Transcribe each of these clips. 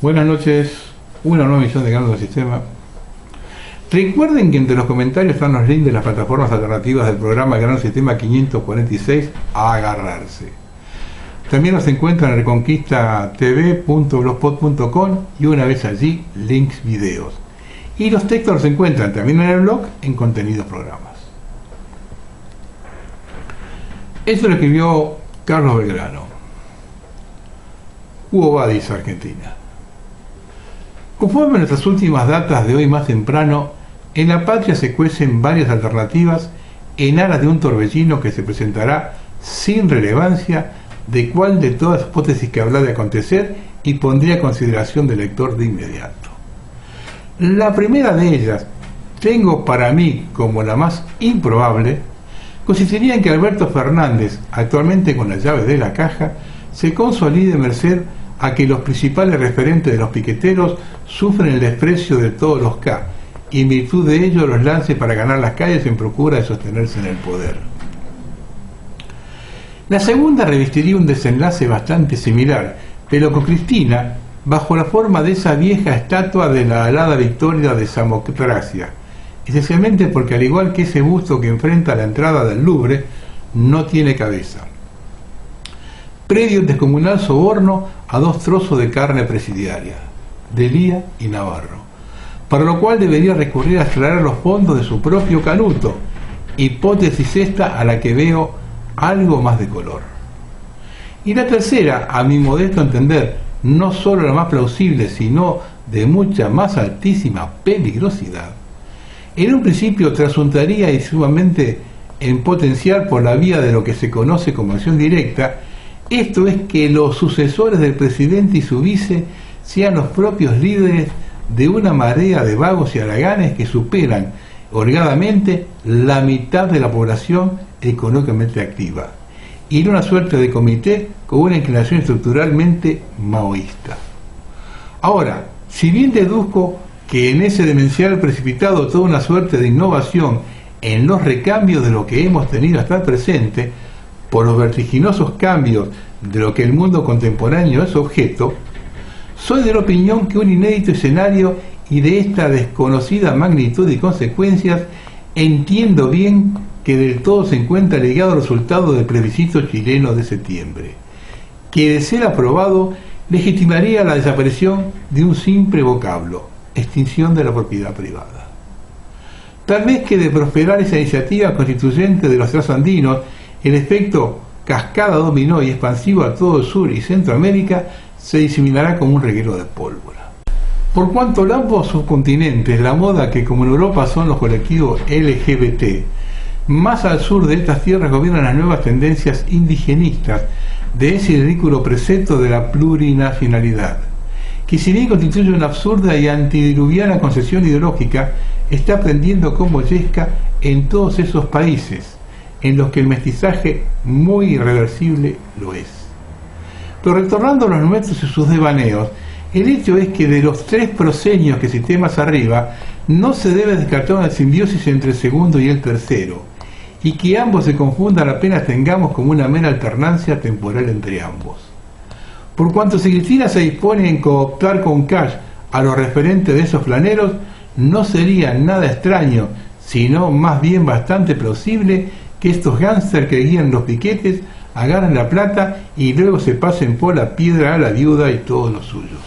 Buenas noches, una nueva emisión de Canal del Sistema. Recuerden que entre los comentarios están los links de las plataformas alternativas del programa Gran Sistema 546 a agarrarse. También nos encuentran en reconquistatv.blogspot.com y una vez allí, links videos. Y los textos los encuentran también en el blog en contenidos programas. Esto lo escribió Carlos Belgrano. Hugo Badis, Argentina. Conforme a nuestras últimas datas de hoy más temprano, en la patria se cuecen varias alternativas en aras de un torbellino que se presentará sin relevancia de cuál de todas las hipótesis que habla de acontecer y pondría a consideración del lector de inmediato. La primera de ellas, tengo para mí como la más improbable, consistiría en que Alberto Fernández, actualmente con las llaves de la caja, se consolide merced a que los principales referentes de los piqueteros sufren el desprecio de todos los K, y en virtud de ello los lance para ganar las calles en procura de sostenerse en el poder. La segunda revestiría un desenlace bastante similar, pero con Cristina bajo la forma de esa vieja estatua de la alada victoria de Samotracia, esencialmente porque al igual que ese busto que enfrenta la entrada del Louvre, no tiene cabeza. Previo un descomunal soborno a 2 trozos de carne presidiaria, Delía y Navarro, para lo cual debería recurrir a extraer los fondos de su propio canuto, hipótesis esta a la que veo algo más de color. Y la tercera, a mi modesto entender, no solo la más plausible, sino de mucha más altísima peligrosidad, en un principio trasuntaría y sumamente en potencial por la vía de lo que se conoce como acción directa. Esto es que los sucesores del presidente y su vice sean los propios líderes de una marea de vagos y haraganes que superan holgadamente la mitad de la población económicamente activa, y en una suerte de comité con una inclinación estructuralmente maoísta. Ahora, si bien deduzco que en ese demencial precipitado toda una suerte de innovación en los recambios de lo que hemos tenido hasta el presente, por los vertiginosos cambios de lo que el mundo contemporáneo es objeto, soy de la opinión que un inédito escenario y de esta desconocida magnitud y consecuencias entiendo bien que del todo se encuentra ligado al resultado del plebiscito chileno de septiembre, que de ser aprobado legitimaría la desaparición de un simple vocablo, extinción de la propiedad privada. Tal vez que de prosperar esa iniciativa constituyente de los trasandinos, el efecto cascada dominó y expansivo a todo el Sur y Centroamérica se diseminará como un reguero de pólvora. Por cuanto en ambos subcontinentes la moda que como en Europa son los colectivos LGBT, más al sur de estas tierras gobiernan las nuevas tendencias indigenistas de ese ridículo precepto de la plurinacionalidad, que si bien constituye una absurda y antidiluviana concesión ideológica, está prendiendo como yesca en todos esos países en los que el mestizaje muy irreversible lo es. Pero retornando a los nuestros y sus devaneos, el hecho es que de los 3 proscenios que cité más arriba, no se debe descartar una simbiosis entre el segundo y el tercero, y que ambos se confundan apenas tengamos como una mera alternancia temporal entre ambos. Por cuanto si Cristina se dispone en cooptar con cash a los referentes de esos flaneros, no sería nada extraño, sino más bien bastante plausible que estos gángsters que guían los piquetes agarren la plata y luego se pasen por la piedra a la viuda y todos los suyos.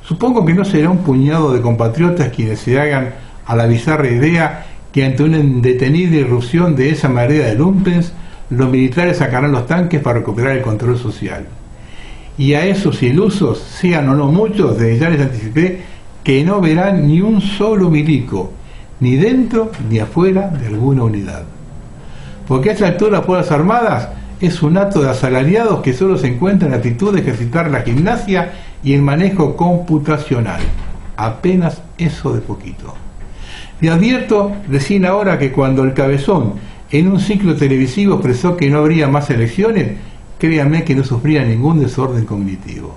Supongo que no será un puñado de compatriotas quienes se hagan a la bizarra idea que ante una indetenible irrupción de esa marea de lumpens, los militares sacarán los tanques para recuperar el control social. Y a esos ilusos, sean o no muchos, desde ya les anticipé que no verán ni un solo milico, ni dentro ni afuera de alguna unidad. Porque a esta altura las Fuerzas Armadas es un acto de asalariados que solo se encuentran en actitud de ejercitar la gimnasia y el manejo computacional. Apenas eso de poquito. Le advierto recién ahora que cuando el Cabezón en un ciclo televisivo expresó que no habría más elecciones, créanme que no sufría ningún desorden cognitivo,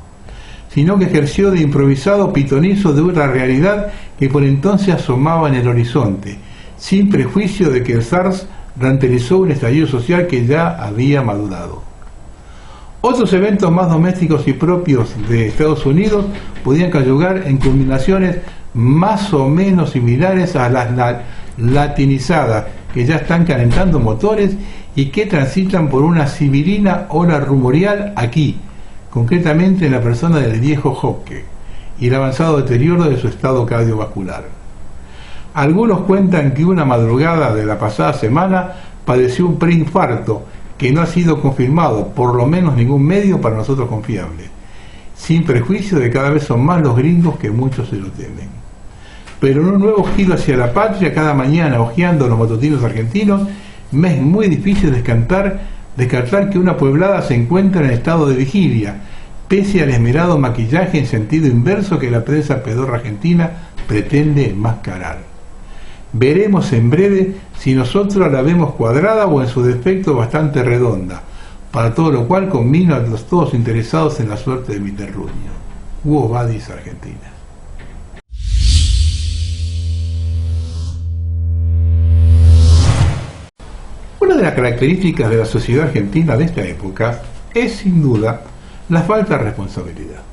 sino que ejerció de improvisado pitonizo de una realidad que por entonces asomaba en el horizonte, sin prejuicio de que el SARS ranterizó un estallido social que ya había madurado. Otros eventos más domésticos y propios de Estados Unidos podían conyugar en combinaciones más o menos similares a las latinizadas, que ya están calentando motores y que transitan por una sibilina ola rumorial aquí, concretamente en la persona del viejo Hocke y el avanzado deterioro de su estado cardiovascular. Algunos cuentan que una madrugada de la pasada semana padeció un preinfarto que no ha sido confirmado, por lo menos ningún medio para nosotros confiable, sin perjuicio de que cada vez son más los gringos que muchos se lo temen. Pero en un nuevo giro hacia la patria, cada mañana hojeando los matutinos argentinos, me es muy difícil descartar que una pueblada se encuentra en estado de vigilia, pese al esmerado maquillaje en sentido inverso que la prensa pedorra argentina pretende enmascarar. Veremos en breve si nosotros la vemos cuadrada o en su defecto bastante redonda, para todo lo cual convino a los todos interesados en la suerte de mi terruño. Quo vadis, Argentina. Una de las características de la sociedad argentina de esta época es sin duda la falta de responsabilidad.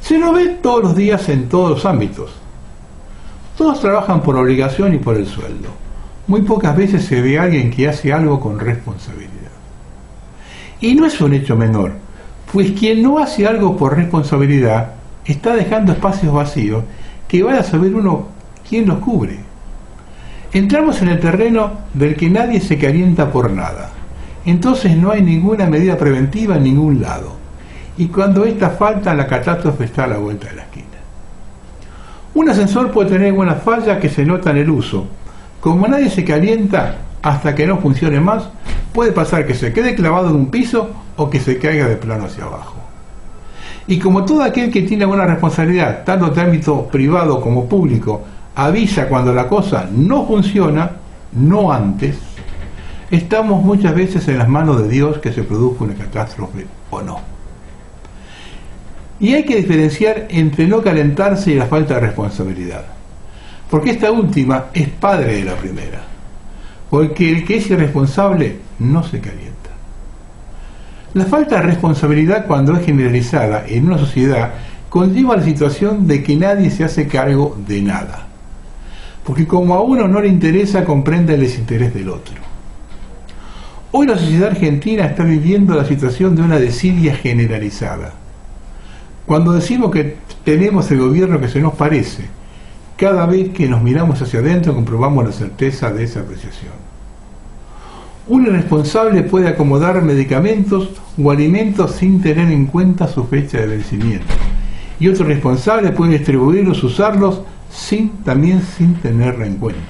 Se lo ve todos los días en todos los ámbitos. Todos trabajan por obligación y por el sueldo. Muy pocas veces se ve a alguien que hace algo con responsabilidad. Y no es un hecho menor, pues quien no hace algo por responsabilidad está dejando espacios vacíos que vaya a saber uno quién los cubre. Entramos en el terreno del que nadie se calienta por nada. Entonces no hay ninguna medida preventiva en ningún lado. Y cuando esta falta, la catástrofe está a la vuelta de la esquina. Un ascensor puede tener buenas fallas que se notan en el uso. Como nadie se calienta hasta que no funcione más, puede pasar que se quede clavado en un piso o que se caiga de plano hacia abajo. Y como todo aquel que tiene buena responsabilidad, tanto de ámbito privado como público, avisa cuando la cosa no funciona, no antes, estamos muchas veces en las manos de Dios que se produzca una catástrofe o no. Y hay que diferenciar entre no calentarse y la falta de responsabilidad, porque esta última es padre de la primera, porque el que es irresponsable no se calienta. La falta de responsabilidad, cuando es generalizada en una sociedad, conlleva la situación de que nadie se hace cargo de nada, porque como a uno no le interesa, comprende el desinterés del otro. Hoy la sociedad argentina está viviendo la situación de una desidia generalizada. Cuando decimos que tenemos el gobierno que se nos parece, cada vez que nos miramos hacia adentro comprobamos la certeza de esa apreciación. Un irresponsable puede acomodar medicamentos o alimentos sin tener en cuenta su fecha de vencimiento, y otro responsable puede distribuirlos, usarlos también sin tenerla en cuenta.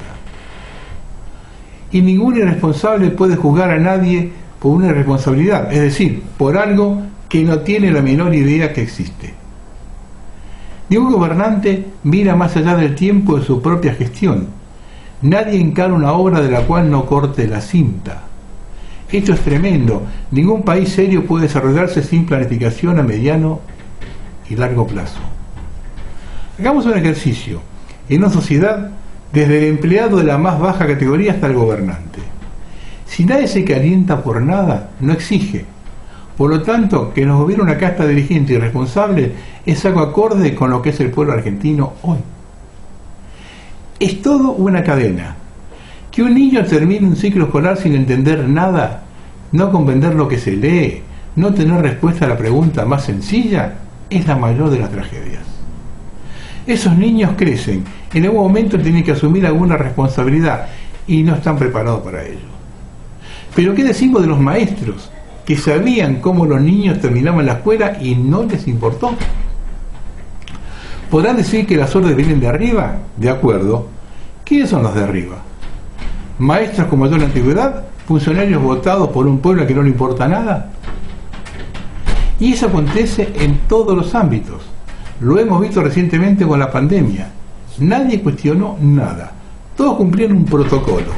Y ningún irresponsable puede juzgar a nadie por una irresponsabilidad, es decir, por algo que no tiene la menor idea que existe. Ningún gobernante mira más allá del tiempo de su propia gestión. Nadie encara una obra de la cual no corte la cinta. Esto es tremendo. Ningún país serio puede desarrollarse sin planificación a mediano y largo plazo. Hagamos un ejercicio. En una sociedad, desde el empleado de la más baja categoría hasta el gobernante. Si nadie se calienta por nada, no exige. Por lo tanto, que nos gobierne una casta dirigente y responsable es algo acorde con lo que es el pueblo argentino hoy. Es todo una cadena. Que un niño termine un ciclo escolar sin entender nada, no comprender lo que se lee, no tener respuesta a la pregunta más sencilla, es la mayor de las tragedias. Esos niños crecen, en algún momento tienen que asumir alguna responsabilidad y no están preparados para ello. Pero ¿qué decimos de los maestros que sabían cómo los niños terminaban la escuela y no les importó? ¿Podrán decir que las órdenes vienen de arriba? De acuerdo. ¿Quiénes son los de arriba? ¿Maestros como yo en la antigüedad? ¿Funcionarios votados por un pueblo a que no le importa nada? Y eso acontece en todos los ámbitos. Lo hemos visto recientemente con la pandemia. Nadie cuestionó nada. Todos cumplían un protocolo,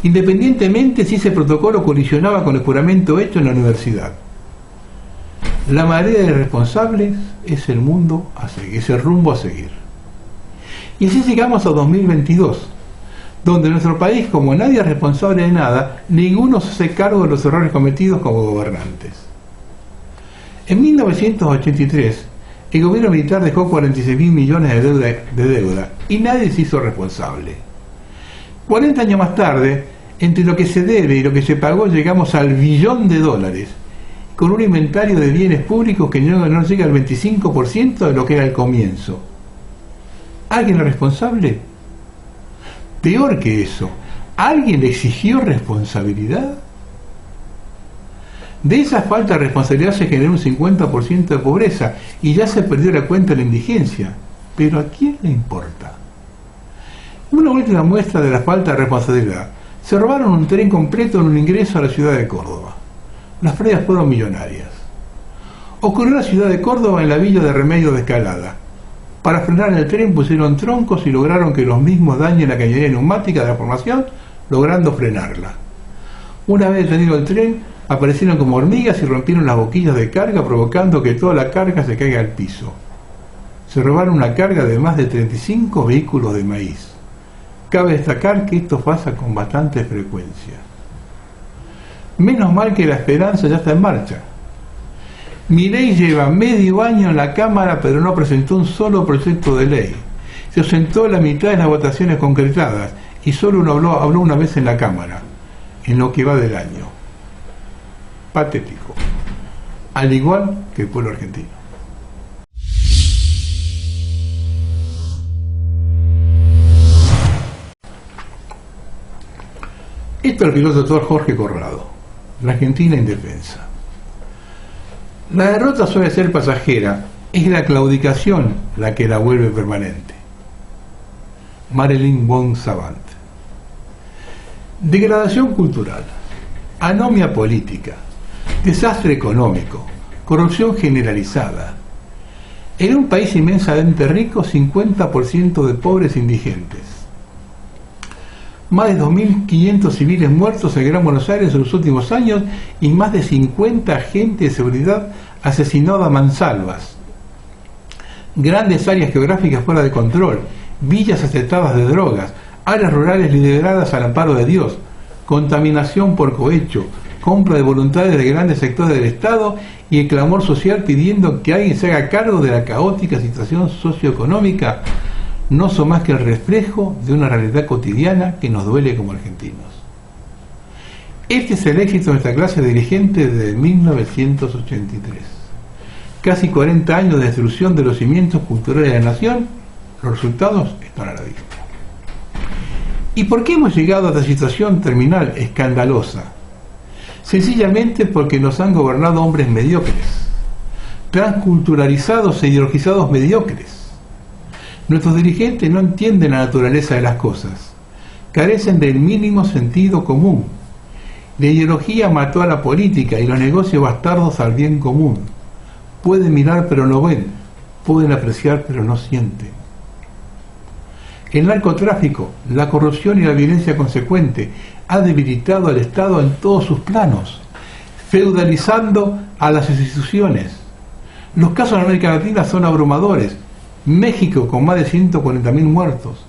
independientemente si ese protocolo colisionaba con el juramento hecho en la universidad. La marea de responsables es el mundo a seguir, es el rumbo a seguir. Y así llegamos a 2022, donde en nuestro país, como nadie es responsable de nada, ninguno se hace cargo de los errores cometidos como gobernantes. En 1983, el gobierno militar dejó 46.000 millones de deuda y nadie se hizo responsable. 40 años más tarde, entre lo que se debe y lo que se pagó, llegamos al $1 billón, con un inventario de bienes públicos que no llega al 25% de lo que era al comienzo. ¿Alguien es responsable? Peor que eso, ¿alguien le exigió responsabilidad? De esa falta de responsabilidad se generó un 50% de pobreza y ya se perdió la cuenta de la indigencia. ¿Pero a quién le importa? Una última muestra de la falta de responsabilidad. Se robaron un tren completo en un ingreso a la ciudad de Córdoba. Las pérdidas fueron millonarias. Ocurrió en la ciudad de Córdoba, en la villa de Remedio de Escalada. Para frenar el tren pusieron troncos y lograron que los mismos dañen la cañería neumática de la formación, logrando frenarla. Una vez detenido el tren, aparecieron como hormigas y rompieron las boquillas de carga, provocando que toda la carga se caiga al piso. Se robaron una carga de más de 35 vehículos de maíz. Cabe destacar que esto pasa con bastante frecuencia. Menos mal que la esperanza ya está en marcha. Milei lleva medio año en la Cámara, pero no presentó un solo proyecto de ley. Se ausentó la mitad de las votaciones concretadas y solo habló una vez en la Cámara, en lo que va del año. Patético, al igual que el pueblo argentino. Esto lo escribió el doctor Jorge Corrado, La Argentina Indefensa. La derrota suele ser pasajera, es la claudicación la que la vuelve permanente. Marilyn von Savant. Degradación cultural, anomia política, desastre económico, corrupción generalizada. En un país inmensamente rico, 50% de pobres indigentes. Más de 2.500 civiles muertos en Gran Buenos Aires en los últimos años y más de 50 agentes de seguridad asesinados a mansalvas. Grandes áreas geográficas fuera de control, villas asetadas de drogas, áreas rurales lideradas al amparo de Dios, contaminación por cohecho, compra de voluntades de grandes sectores del Estado y el clamor social pidiendo que alguien se haga cargo de la caótica situación socioeconómica, no son más que el reflejo de una realidad cotidiana que nos duele como argentinos. Este es el éxito de nuestra clase dirigente desde 1983. Casi 40 años de destrucción de los cimientos culturales de la nación, los resultados están a la vista. ¿Y por qué hemos llegado a esta situación terminal escandalosa? Sencillamente porque nos han gobernado hombres mediocres, transculturalizados e ideologizados mediocres. Nuestros dirigentes no entienden la naturaleza de las cosas, carecen del mínimo sentido común. La ideología mató a la política y los negocios bastardos al bien común. Pueden mirar pero no ven, pueden apreciar pero no sienten. El narcotráfico, la corrupción y la violencia consecuente ha debilitado al Estado en todos sus planos, feudalizando a las instituciones. Los casos en América Latina son abrumadores. México con más de 140.000 muertos,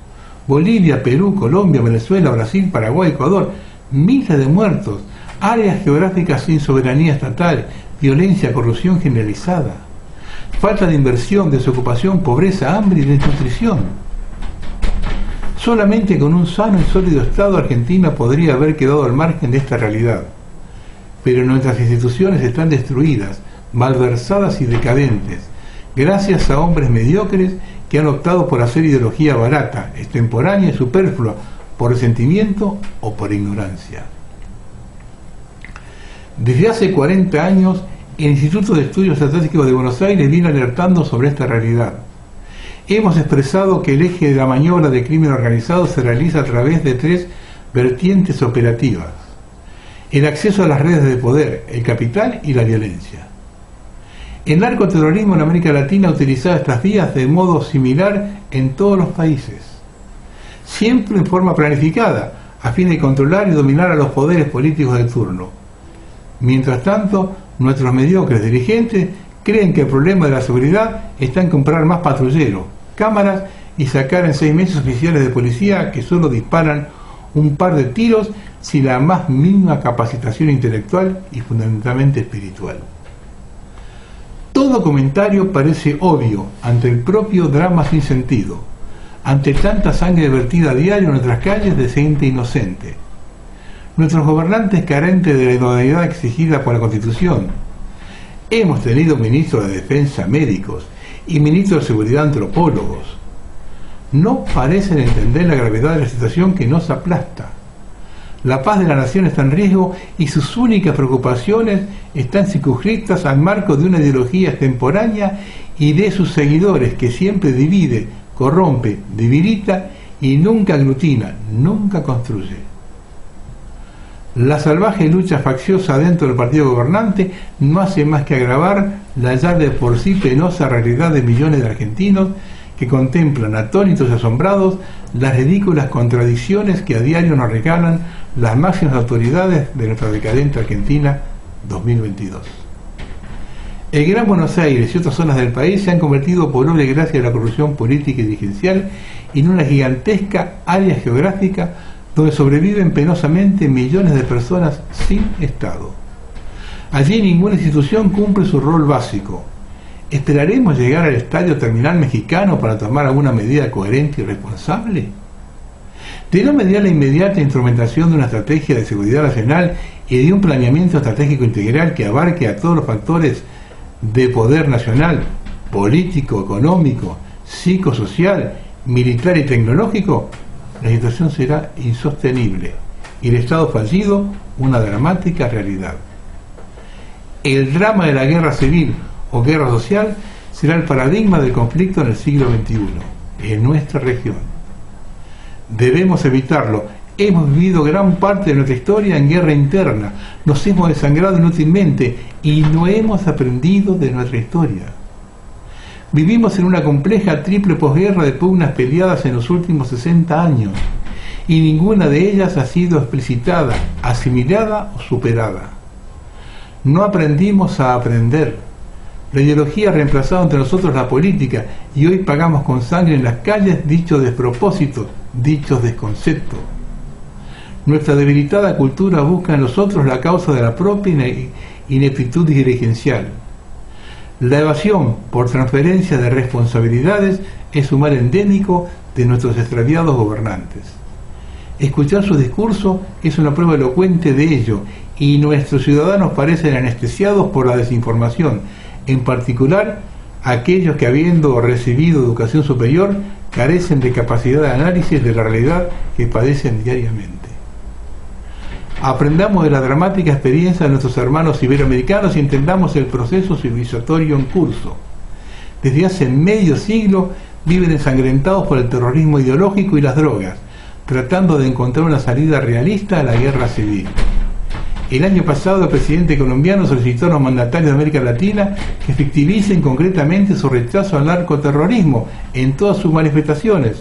Bolivia, Perú, Colombia, Venezuela, Brasil, Paraguay, Ecuador, miles de muertos, áreas geográficas sin soberanía estatal, violencia, corrupción generalizada, falta de inversión, desocupación, pobreza, hambre y desnutrición. Solamente con un sano y sólido Estado Argentina podría haber quedado al margen de esta realidad, pero nuestras instituciones están destruidas, malversadas y decadentes, gracias a hombres mediocres que han optado por hacer ideología barata, extemporánea y superflua, por resentimiento o por ignorancia. Desde hace 40 años, el Instituto de Estudios Estratégicos de Buenos Aires viene alertando sobre esta realidad. Hemos expresado que el eje de la maniobra de crimen organizado se realiza a través de 3 vertientes operativas: el acceso a las redes de poder, el capital y la violencia. El narcoterrorismo en América Latina ha utilizado estas vías de modo similar en todos los países, siempre en forma planificada, a fin de controlar y dominar a los poderes políticos de turno. Mientras tanto, nuestros mediocres dirigentes creen que el problema de la seguridad está en comprar más patrulleros, cámaras y sacar en 6 meses oficiales de policía que solo disparan un par de tiros sin la más mínima capacitación intelectual y fundamentalmente espiritual. Todo comentario parece obvio ante el propio drama sin sentido, ante tanta sangre vertida a diario en nuestras calles de gente inocente. Nuestros gobernantes carentes de la idoneidad exigida por la Constitución. Hemos tenido ministros de defensa médicos y ministros de seguridad antropólogos. No parecen entender la gravedad de la situación que nos aplasta. La paz de la nación está en riesgo y sus únicas preocupaciones están circunscritas al marco de una ideología extemporánea y de sus seguidores que siempre divide, corrompe, debilita y nunca aglutina, nunca construye. La salvaje lucha facciosa dentro del partido gobernante no hace más que agravar la ya de por sí penosa realidad de millones de argentinos que contemplan atónitos y asombrados las ridículas contradicciones que a diario nos regalan las máximas autoridades de nuestra decadente Argentina 2022. El Gran Buenos Aires y otras zonas del país se han convertido por obra y gracia de la corrupción política y dirigencial en una gigantesca área geográfica donde sobreviven penosamente millones de personas sin Estado. Allí ninguna institución cumple su rol básico. ¿Esperaremos llegar al estadio terminal mexicano para tomar alguna medida coherente y responsable? De no mediar la inmediata instrumentación de una estrategia de seguridad nacional y de un planeamiento estratégico integral que abarque a todos los factores de poder nacional, político, económico, psicosocial, militar y tecnológico, la situación será insostenible y el Estado fallido una dramática realidad. El drama de la guerra civil o guerra social será el paradigma del conflicto en el siglo XXI, en nuestra región. Debemos evitarlo. Hemos vivido gran parte de nuestra historia en guerra interna, nos hemos desangrado inútilmente y no hemos aprendido de nuestra historia. Vivimos en una compleja triple posguerra de pugnas peleadas en los últimos 60 años y ninguna de ellas ha sido explicitada, asimilada o superada. No aprendimos a aprender. La ideología ha reemplazado entre nosotros la política y hoy pagamos con sangre en las calles dichos despropósitos, dichos desconceptos. Nuestra debilitada cultura busca en nosotros la causa de la propia ineptitud dirigencial. La evasión por transferencia de responsabilidades es un mal endémico de nuestros extraviados gobernantes. Escuchar su discurso es una prueba elocuente de ello y nuestros ciudadanos parecen anestesiados por la desinformación, en particular aquellos que habiendo recibido educación superior carecen de capacidad de análisis de la realidad que padecen diariamente. Aprendamos de la dramática experiencia de nuestros hermanos iberoamericanos y entendamos el proceso civilizatorio en curso. Desde hace medio siglo viven ensangrentados por el terrorismo ideológico y las drogas, tratando de encontrar una salida realista a la guerra civil. El año pasado el presidente colombiano solicitó a los mandatarios de América Latina que efectivicen concretamente su rechazo al narcoterrorismo en todas sus manifestaciones.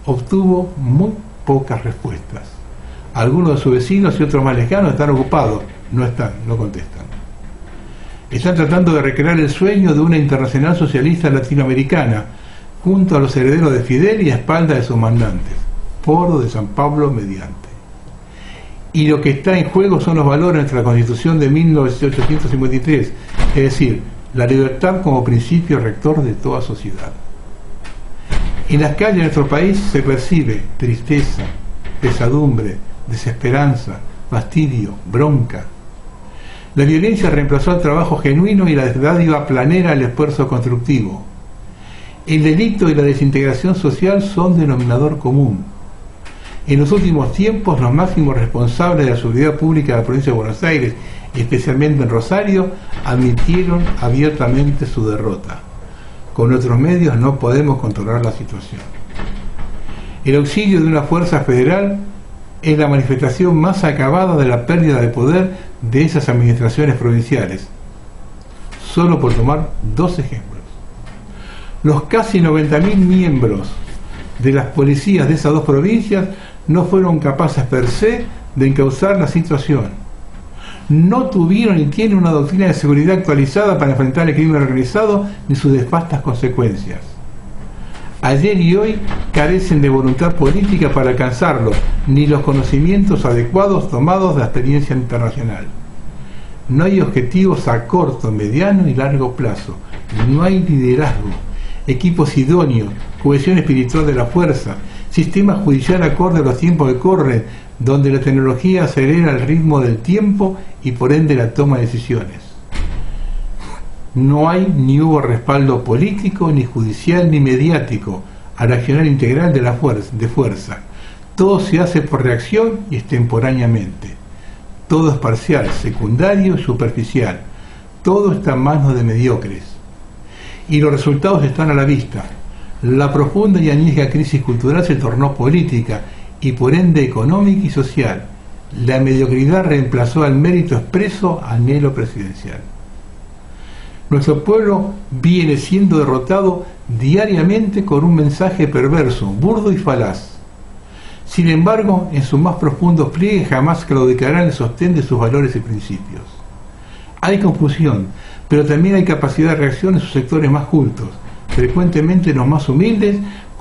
Obtuvo muy pocas respuestas. Algunos de sus vecinos y otros más lejanos están ocupados, no contestan. Están tratando de recrear el sueño de una internacional socialista latinoamericana, junto a los herederos de Fidel y a espaldas de sus mandantes, Foro de San Pablo mediante. Y lo que está en juego son los valores de nuestra Constitución de 1853, es decir, la libertad como principio rector de toda sociedad. En las calles de nuestro país se percibe tristeza, pesadumbre, desesperanza, fastidio, bronca. La violencia reemplazó al trabajo genuino y la dádiva planera al esfuerzo constructivo. El delito y la desintegración social son denominador común. En los últimos tiempos, los máximos responsables de la seguridad pública de la provincia de Buenos Aires, especialmente en Rosario, admitieron abiertamente su derrota. Con nuestros medios no podemos controlar la situación. El auxilio de una fuerza federal es la manifestación más acabada de la pérdida de poder de esas administraciones provinciales. Solo por tomar dos ejemplos. Los casi 90.000 miembros de las policías de esas dos provincias no fueron capaces per se de encauzar la situación. No tuvieron ni tienen una doctrina de seguridad actualizada para enfrentar el crimen organizado ni sus nefastas consecuencias. Ayer y hoy carecen de voluntad política para alcanzarlo, ni los conocimientos adecuados tomados de la experiencia internacional. No hay objetivos a corto, mediano y largo plazo. No hay liderazgo, equipos idóneos, cohesión espiritual de la fuerza, sistema judicial acorde a los tiempos que corren, donde la tecnología acelera el ritmo del tiempo y por ende la toma de decisiones. No hay ni hubo respaldo político, ni judicial, ni mediático al accionar integral de la fuerza. Todo se hace por reacción y extemporáneamente. Todo es parcial, secundario y superficial. Todo está en manos de mediocres. Y los resultados están a la vista. La profunda y añeja crisis cultural se tornó política y por ende económica y social. La mediocridad reemplazó al mérito expreso anhelo presidencial. Nuestro pueblo viene siendo derrotado diariamente con un mensaje perverso, burdo y falaz. Sin embargo, en sus más profundos pliegues jamás claudicarán el sostén de sus valores y principios. Hay confusión, pero también hay capacidad de reacción en sus sectores más cultos, frecuentemente los más humildes,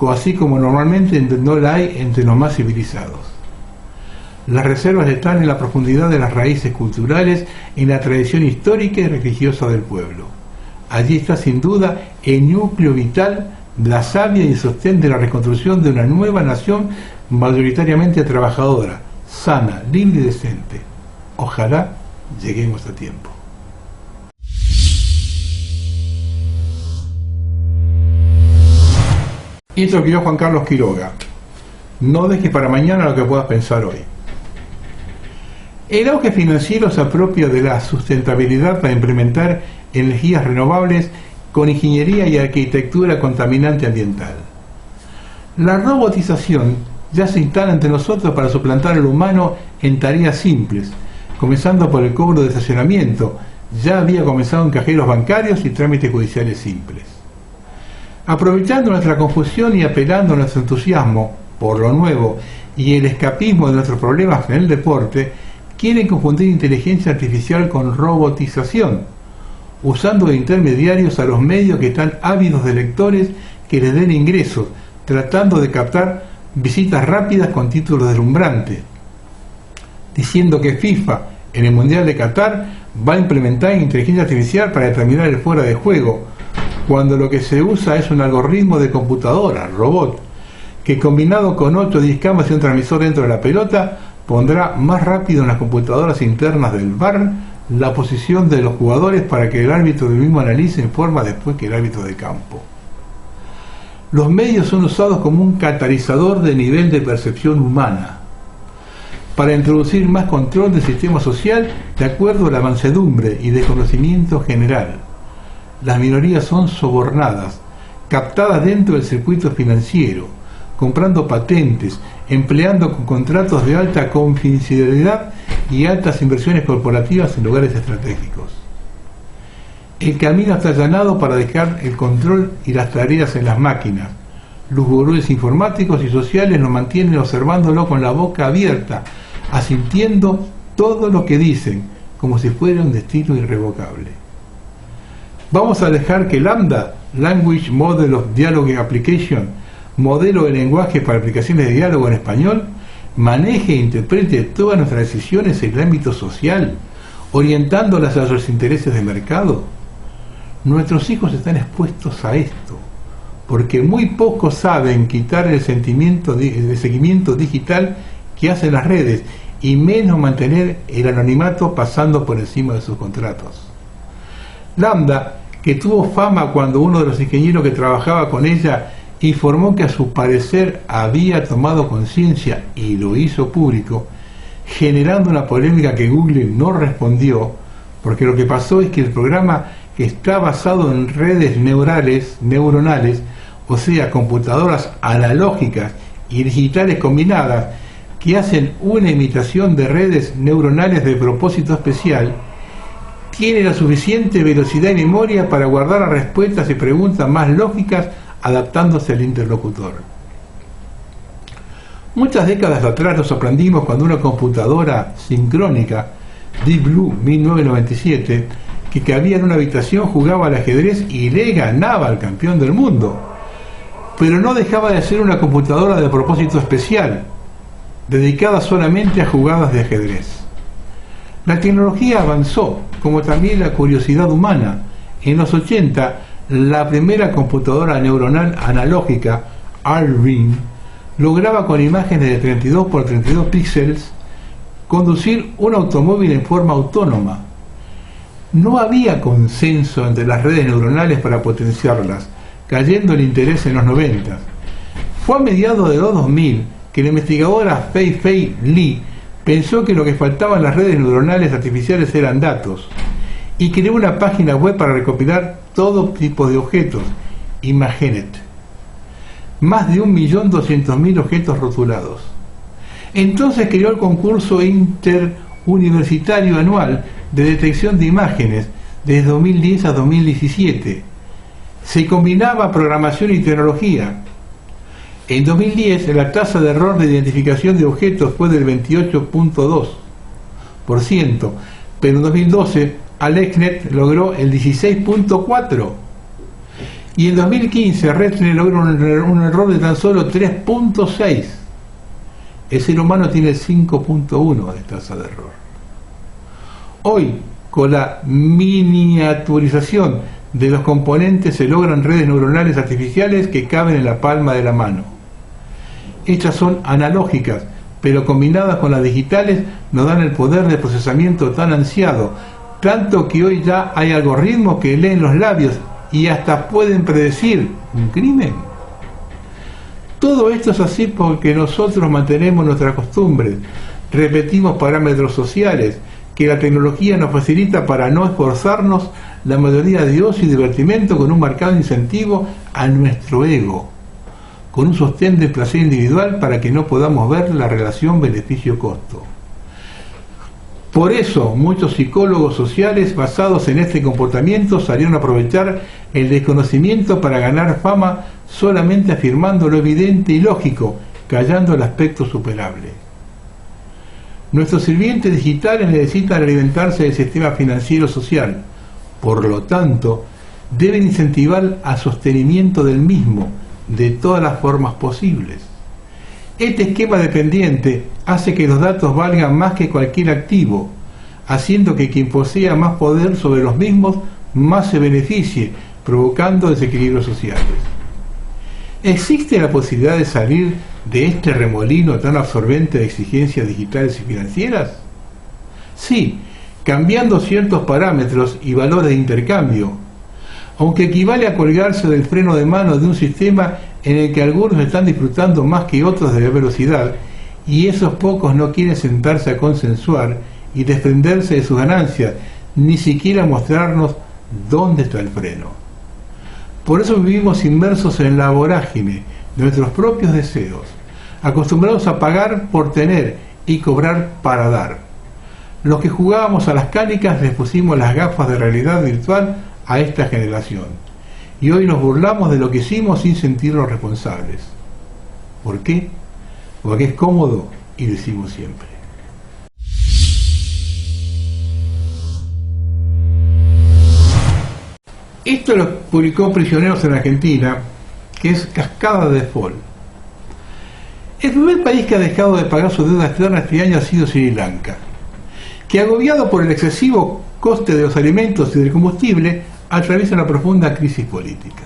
así como normalmente no la hay entre los más civilizados. Las reservas están en la profundidad de las raíces culturales, en la tradición histórica y religiosa del pueblo. Allí está sin duda el núcleo vital, la savia y el sostén de la reconstrucción de una nueva nación mayoritariamente trabajadora, sana, libre y decente. Ojalá lleguemos a tiempo. Y esto lo escribió Juan Carlos Quiroga. No dejes para mañana lo que puedas pensar hoy. El auge financiero se apropia de la sustentabilidad para implementar energías renovables con ingeniería y arquitectura contaminante ambiental. La robotización ya se instala entre nosotros para suplantar al humano en tareas simples, comenzando por el cobro de estacionamiento. Ya había comenzado en cajeros bancarios y trámites judiciales simples. Aprovechando nuestra confusión y apelando a nuestro entusiasmo por lo nuevo y el escapismo de nuestros problemas en el deporte, quieren confundir inteligencia artificial con robotización, usando de intermediarios a los medios que están ávidos de lectores que les den ingresos, tratando de captar visitas rápidas con títulos deslumbrantes, diciendo que FIFA en el Mundial de Qatar va a implementar inteligencia artificial para determinar el fuera de juego, cuando lo que se usa es un algoritmo de computadora, robot, que combinado con 8 o 10 cámaras y un transmisor dentro de la pelota, pondrá más rápido en las computadoras internas del VAR la posición de los jugadores para que el árbitro del mismo analice en forma después que el árbitro de campo. Los medios son usados como un catalizador de nivel de percepción humana, para introducir más control del sistema social de acuerdo a la mansedumbre y desconocimiento general. Las minorías son sobornadas, captadas dentro del circuito financiero, comprando patentes, empleando con contratos de alta confidencialidad y altas inversiones corporativas en lugares estratégicos. El camino está allanado para dejar el control y las tareas en las máquinas. Los gurúes informáticos y sociales nos mantienen observándolo con la boca abierta, asintiendo todo lo que dicen, como si fuera un destino irrevocable. Vamos a dejar que Lambda, Language Model of Dialogue Application, modelo de lenguaje para aplicaciones de diálogo en español, maneje e interprete todas nuestras decisiones en el ámbito social, orientándolas a los intereses de mercado. Nuestros hijos están expuestos a esto, porque muy pocos saben quitar el seguimiento digital que hacen las redes, y menos mantener el anonimato pasando por encima de sus contratos. Lambda, que tuvo fama cuando uno de los ingenieros que trabajaba con ella informó que a su parecer había tomado conciencia y lo hizo público, generando una polémica que Google no respondió, porque lo que pasó es que el programa, que está basado en redes neuronales, o sea, computadoras analógicas y digitales combinadas, que hacen una imitación de redes neuronales de propósito especial, tiene la suficiente velocidad y memoria para guardar las respuestas y preguntas más lógicas, adaptándose al interlocutor. Muchas décadas atrás nos sorprendimos cuando una computadora sincrónica, Deep Blue 1997, que cabía en una habitación, jugaba al ajedrez y le ganaba al campeón del mundo. Pero no dejaba de ser una computadora de propósito especial, dedicada solamente a jugadas de ajedrez. La tecnología avanzó como también la curiosidad humana. En los 80, la primera computadora neuronal analógica, ARRIN, lograba con imágenes de 32 por 32 píxeles conducir un automóvil en forma autónoma. No había consenso entre las redes neuronales para potenciarlas, cayendo el interés en los 90. Fue a mediados de los 2000 que la investigadora Fei-Fei Li pensó que lo que faltaba en las redes neuronales artificiales eran datos, y creó una página web para recopilar todo tipo de objetos, Imagenet. Más de 1.200.000 objetos rotulados. Entonces creó el concurso interuniversitario anual de detección de imágenes desde 2010 a 2017. Se combinaba programación y tecnología. En 2010 la tasa de error de identificación de objetos fue del 28.2%, pero en 2012 AlexNet logró el 16.4%. Y en 2015 ResNet logró un error de tan solo 3.6%. El ser humano tiene 5.1 de tasa de error. Hoy, con la miniaturización de los componentes, se logran redes neuronales artificiales que caben en la palma de la mano. Estas son analógicas, pero combinadas con las digitales nos dan el poder de procesamiento tan ansiado, tanto que hoy ya hay algoritmos que leen los labios y hasta pueden predecir un crimen. Todo esto es así porque nosotros mantenemos nuestras costumbres, repetimos parámetros sociales que la tecnología nos facilita para no esforzarnos, la mayoría de ocio y divertimento con un marcado incentivo a nuestro ego, con un sostén de placer individual para que no podamos ver la relación beneficio-costo. Por eso, muchos psicólogos sociales basados en este comportamiento salieron a aprovechar el desconocimiento para ganar fama solamente afirmando lo evidente y lógico, callando el aspecto superable. Nuestros sirvientes digitales necesitan alimentarse del sistema financiero social, por lo tanto, deben incentivar al sostenimiento del mismo, de todas las formas posibles. Este esquema dependiente hace que los datos valgan más que cualquier activo, haciendo que quien posea más poder sobre los mismos más se beneficie, provocando desequilibrios sociales. ¿Existe la posibilidad de salir de este remolino tan absorbente de exigencias digitales y financieras? Sí, cambiando ciertos parámetros y valores de intercambio, aunque equivale a colgarse del freno de mano de un sistema en el que algunos están disfrutando más que otros de la velocidad, y esos pocos no quieren sentarse a consensuar y desprenderse de sus ganancias, ni siquiera mostrarnos dónde está el freno. Por eso vivimos inmersos en la vorágine de nuestros propios deseos, acostumbrados a pagar por tener y cobrar para dar. Los que jugábamos a las canicas les pusimos las gafas de realidad virtual a esta generación, y hoy nos burlamos de lo que hicimos sin sentirnos responsables. ¿Por qué? Porque es cómodo y lo hicimos siempre. Esto lo publicó Prisioneros en Argentina, que es Cascada de Default. El primer país que ha dejado de pagar su deuda externa este año ha sido Sri Lanka, que agobiado por el excesivo coste de los alimentos y del combustible, atraviesa una profunda crisis política.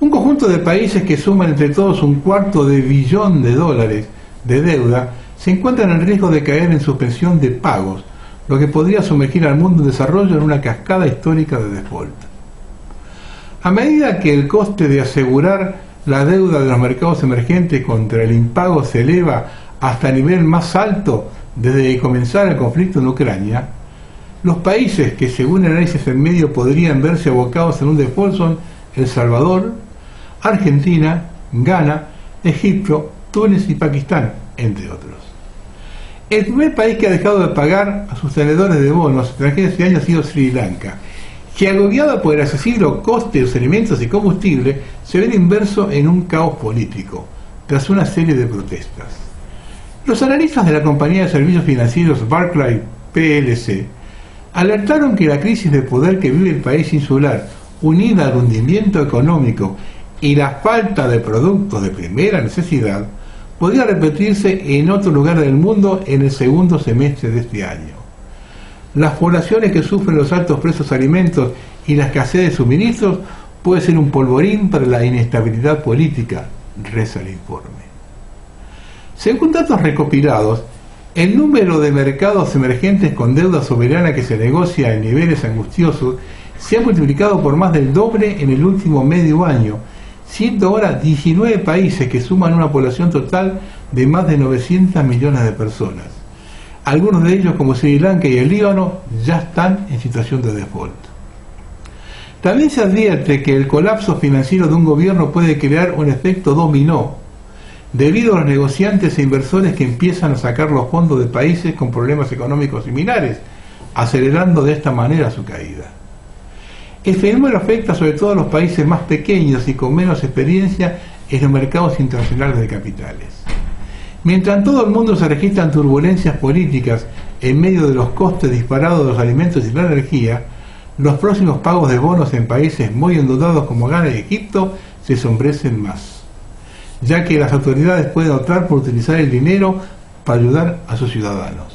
Un conjunto de países que suman entre todos $250 billón de deuda se encuentran en riesgo de caer en suspensión de pagos, lo que podría sumergir al mundo en desarrollo en una cascada histórica de default. A medida que el coste de asegurar la deuda de los mercados emergentes contra el impago se eleva hasta el nivel más alto desde que comenzara el conflicto en Ucrania, los países que según el análisis en medio podrían verse abocados en un default son El Salvador, Argentina, Ghana, Egipto, Túnez y Pakistán, entre otros. El primer país que ha dejado de pagar a sus tenedores de bonos extranjeros este año ha sido Sri Lanka, que agobiado por el accesible coste de los alimentos y combustible se ve inmerso en un caos político, tras una serie de protestas. Los analistas de la compañía de servicios financieros Barclays PLC alertaron que la crisis de poder que vive el país insular, unida al hundimiento económico y la falta de productos de primera necesidad, podría repetirse en otro lugar del mundo en el segundo semestre de este año. Las poblaciones que sufren los altos precios de alimentos y la escasez de suministros puede ser un polvorín para la inestabilidad política, reza el informe. Según datos recopilados, el número de mercados emergentes con deuda soberana que se negocia en niveles angustiosos se ha multiplicado por más del doble en el último medio año, siendo ahora 19 países que suman una población total de más de 900 millones de personas. Algunos de ellos, como Sri Lanka y el Líbano, ya están en situación de default. También se advierte que el colapso financiero de un gobierno puede crear un efecto dominó, debido a los negociantes e inversores que empiezan a sacar los fondos de países con problemas económicos similares, acelerando de esta manera su caída. El fenómeno afecta sobre todo a los países más pequeños y con menos experiencia en los mercados internacionales de capitales. Mientras en todo el mundo se registran turbulencias políticas en medio de los costes disparados de los alimentos y la energía, los próximos pagos de bonos en países muy endeudados como Ghana y Egipto se ensombrecen más, ya que las autoridades pueden optar por utilizar el dinero para ayudar a sus ciudadanos.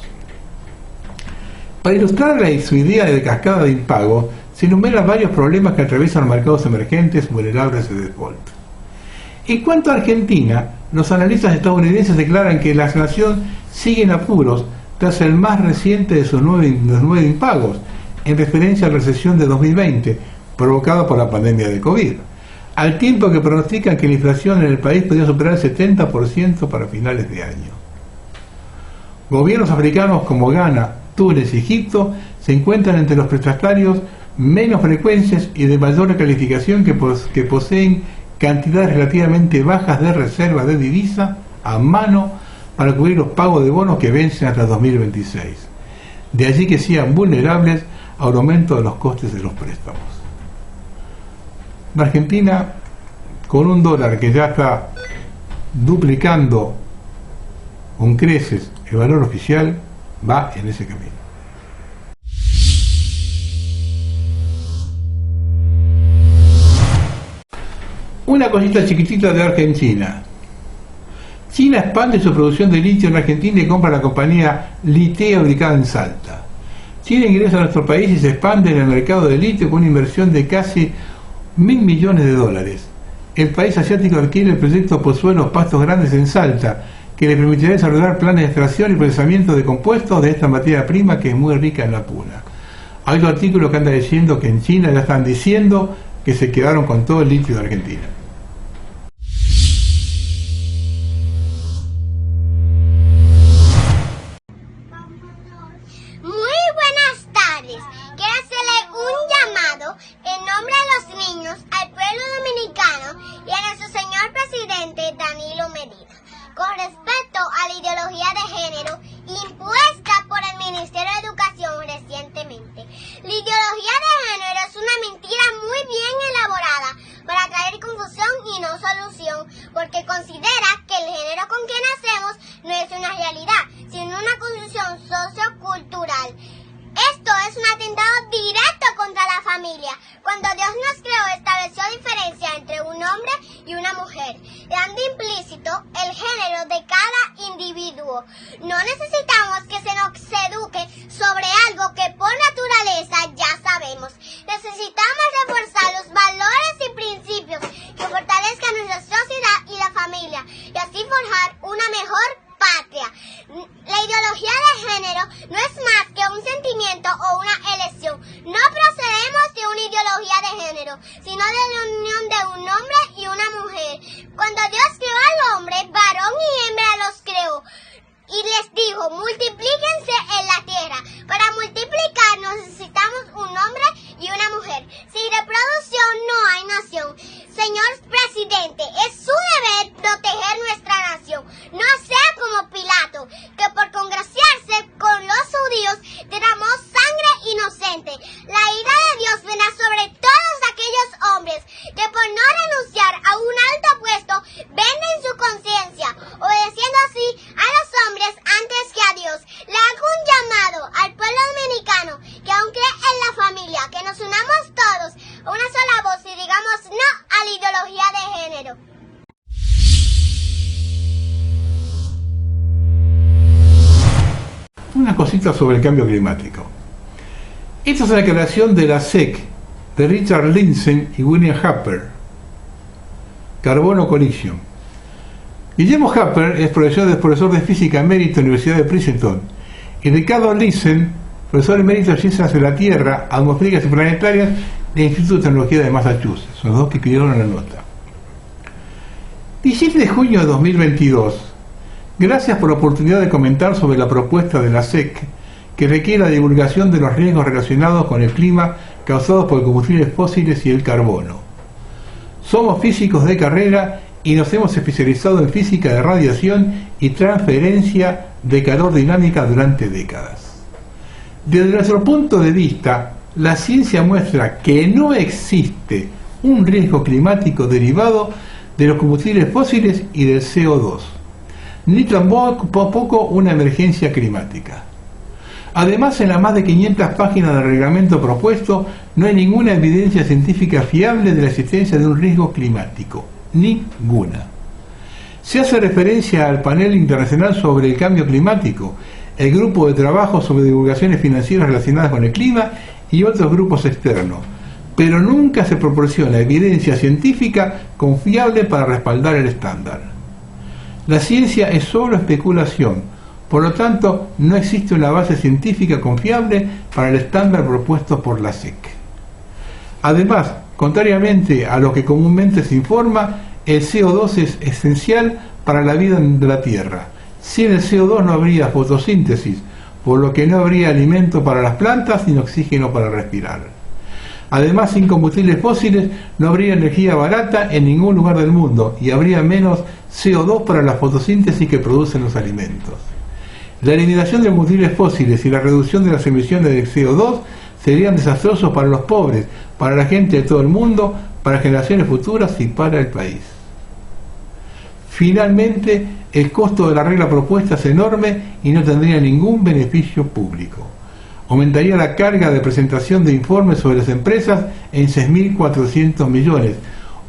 Para ilustrar su idea de cascada de impago, se enumeran varios problemas que atraviesan los mercados emergentes vulnerables de default. En cuanto a Argentina, los analistas estadounidenses declaran que la nación sigue en apuros tras el más reciente de sus nueve impagos, en referencia a la recesión de 2020, provocada por la pandemia de COVID, al tiempo que pronostican que la inflación en el país podría superar el 70% para finales de año. Gobiernos africanos como Ghana, Túnez y Egipto se encuentran entre los prestatarios menos frecuentes y de mayor calificación que poseen cantidades relativamente bajas de reservas de divisa a mano para cubrir los pagos de bonos que vencen hasta 2026. De allí que sean vulnerables al aumento de los costes de los préstamos. La Argentina, con un dólar que ya está duplicando con creces el valor oficial, va en ese camino. Una cosita chiquitita de Argentina. China expande su producción de litio en Argentina y compra la compañía Litea ubicada en Salta. China ingresa a nuestro país y se expande en el mercado de litio con una inversión de casi 1.000 millones de dólares. El país asiático adquiere el proyecto Pozuelos Pastos Grandes en Salta, que le permitirá desarrollar planes de extracción y procesamiento de compuestos de esta materia prima que es muy rica en la puna. Hay otro artículo que anda diciendo que en China ya están diciendo que se quedaron con todo el litio de Argentina. Con respecto a la ideología de género impuesta por el Ministerio de Educación recientemente. La ideología de género es una mentira muy bien elaborada para traer confusión y no solución, porque considera que el género con que nacemos no es una realidad, sino una construcción sociocultural. Esto es un atentado directo contra la familia. Cuando Dios nos creó, estableció diferencia entre un hombre y una mujer, dando implícito el género de cada individuo. No necesitamos que se nos eduque sobre algo que por naturaleza ya sabemos. Necesitamos reforzar los valores y principios que fortalezcan nuestra sociedad y la familia, y así forjar una mejor patria. La ideología de género no es más que un sentimiento o una elección. No procedemos de una ideología de género, sino de la unión de un hombre y una mujer. Cuando Dios creó al hombre, varón y hembra los creó, y les dijo: multiplíquense en la tierra. Para multiplicar necesitamos un hombre y una mujer. Sin reproducción no hay nación. Señor presidente, es su deber proteger nuestra nación. No sea como Pilato, que por congraciarse con los judíos derramó sangre inocente. La ira de Dios vendrá sobre todos aquellos hombres que por no renunciar a un alto puesto venden su conciencia, obedeciendo así a los hombres antes que a Dios. Le hago un llamado al pueblo dominicano que aún cree en la familia, que nos unamos todos a una sola voz y digamos no a la ideología de género. Una cosita sobre el cambio climático. Esta es una declaración de la SEC, de Richard Lindzen y William Happer. Carbono Collision. Guillermo Happer es profesor de física emérito en la Universidad de Princeton, y Ricardo Lindzen, profesor emérito de Ciencias de la Tierra, Atmosféricas y Planetarias del Instituto de Tecnología de Massachusetts. Son los dos que escribieron la nota. 17 de junio de 2022. Gracias por la oportunidad de comentar sobre la propuesta de la SEC que requiere la divulgación de los riesgos relacionados con el clima causados por combustibles fósiles y el carbono. Somos físicos de carrera y nos hemos especializado en física de radiación y transferencia de calor dinámica durante décadas. Desde nuestro punto de vista, la ciencia muestra que no existe un riesgo climático derivado de los combustibles fósiles y del CO2, ni tampoco una emergencia climática. Además, en las más de 500 páginas del reglamento propuesto, no hay ninguna evidencia científica fiable de la existencia de un riesgo climático. Ninguna. Se hace referencia al panel internacional sobre el cambio climático, el grupo de trabajo sobre divulgaciones financieras relacionadas con el clima y otros grupos externos, pero nunca se proporciona evidencia científica confiable para respaldar el estándar. La ciencia es solo especulación, por lo tanto no existe una base científica confiable para el estándar propuesto por la SEC. Además, contrariamente a lo que comúnmente se informa, el CO2 es esencial para la vida de la Tierra. Sin el CO2 no habría fotosíntesis, por lo que no habría alimento para las plantas ni oxígeno para respirar. Además, sin combustibles fósiles no habría energía barata en ningún lugar del mundo y habría menos CO2 para la fotosíntesis que producen los alimentos. La eliminación de combustibles fósiles y la reducción de las emisiones de CO2 serían desastrosos para los pobres, para la gente de todo el mundo, para generaciones futuras y para el país. Finalmente, el costo de la regla propuesta es enorme y no tendría ningún beneficio público. Aumentaría la carga de presentación de informes sobre las empresas en 6.400 millones,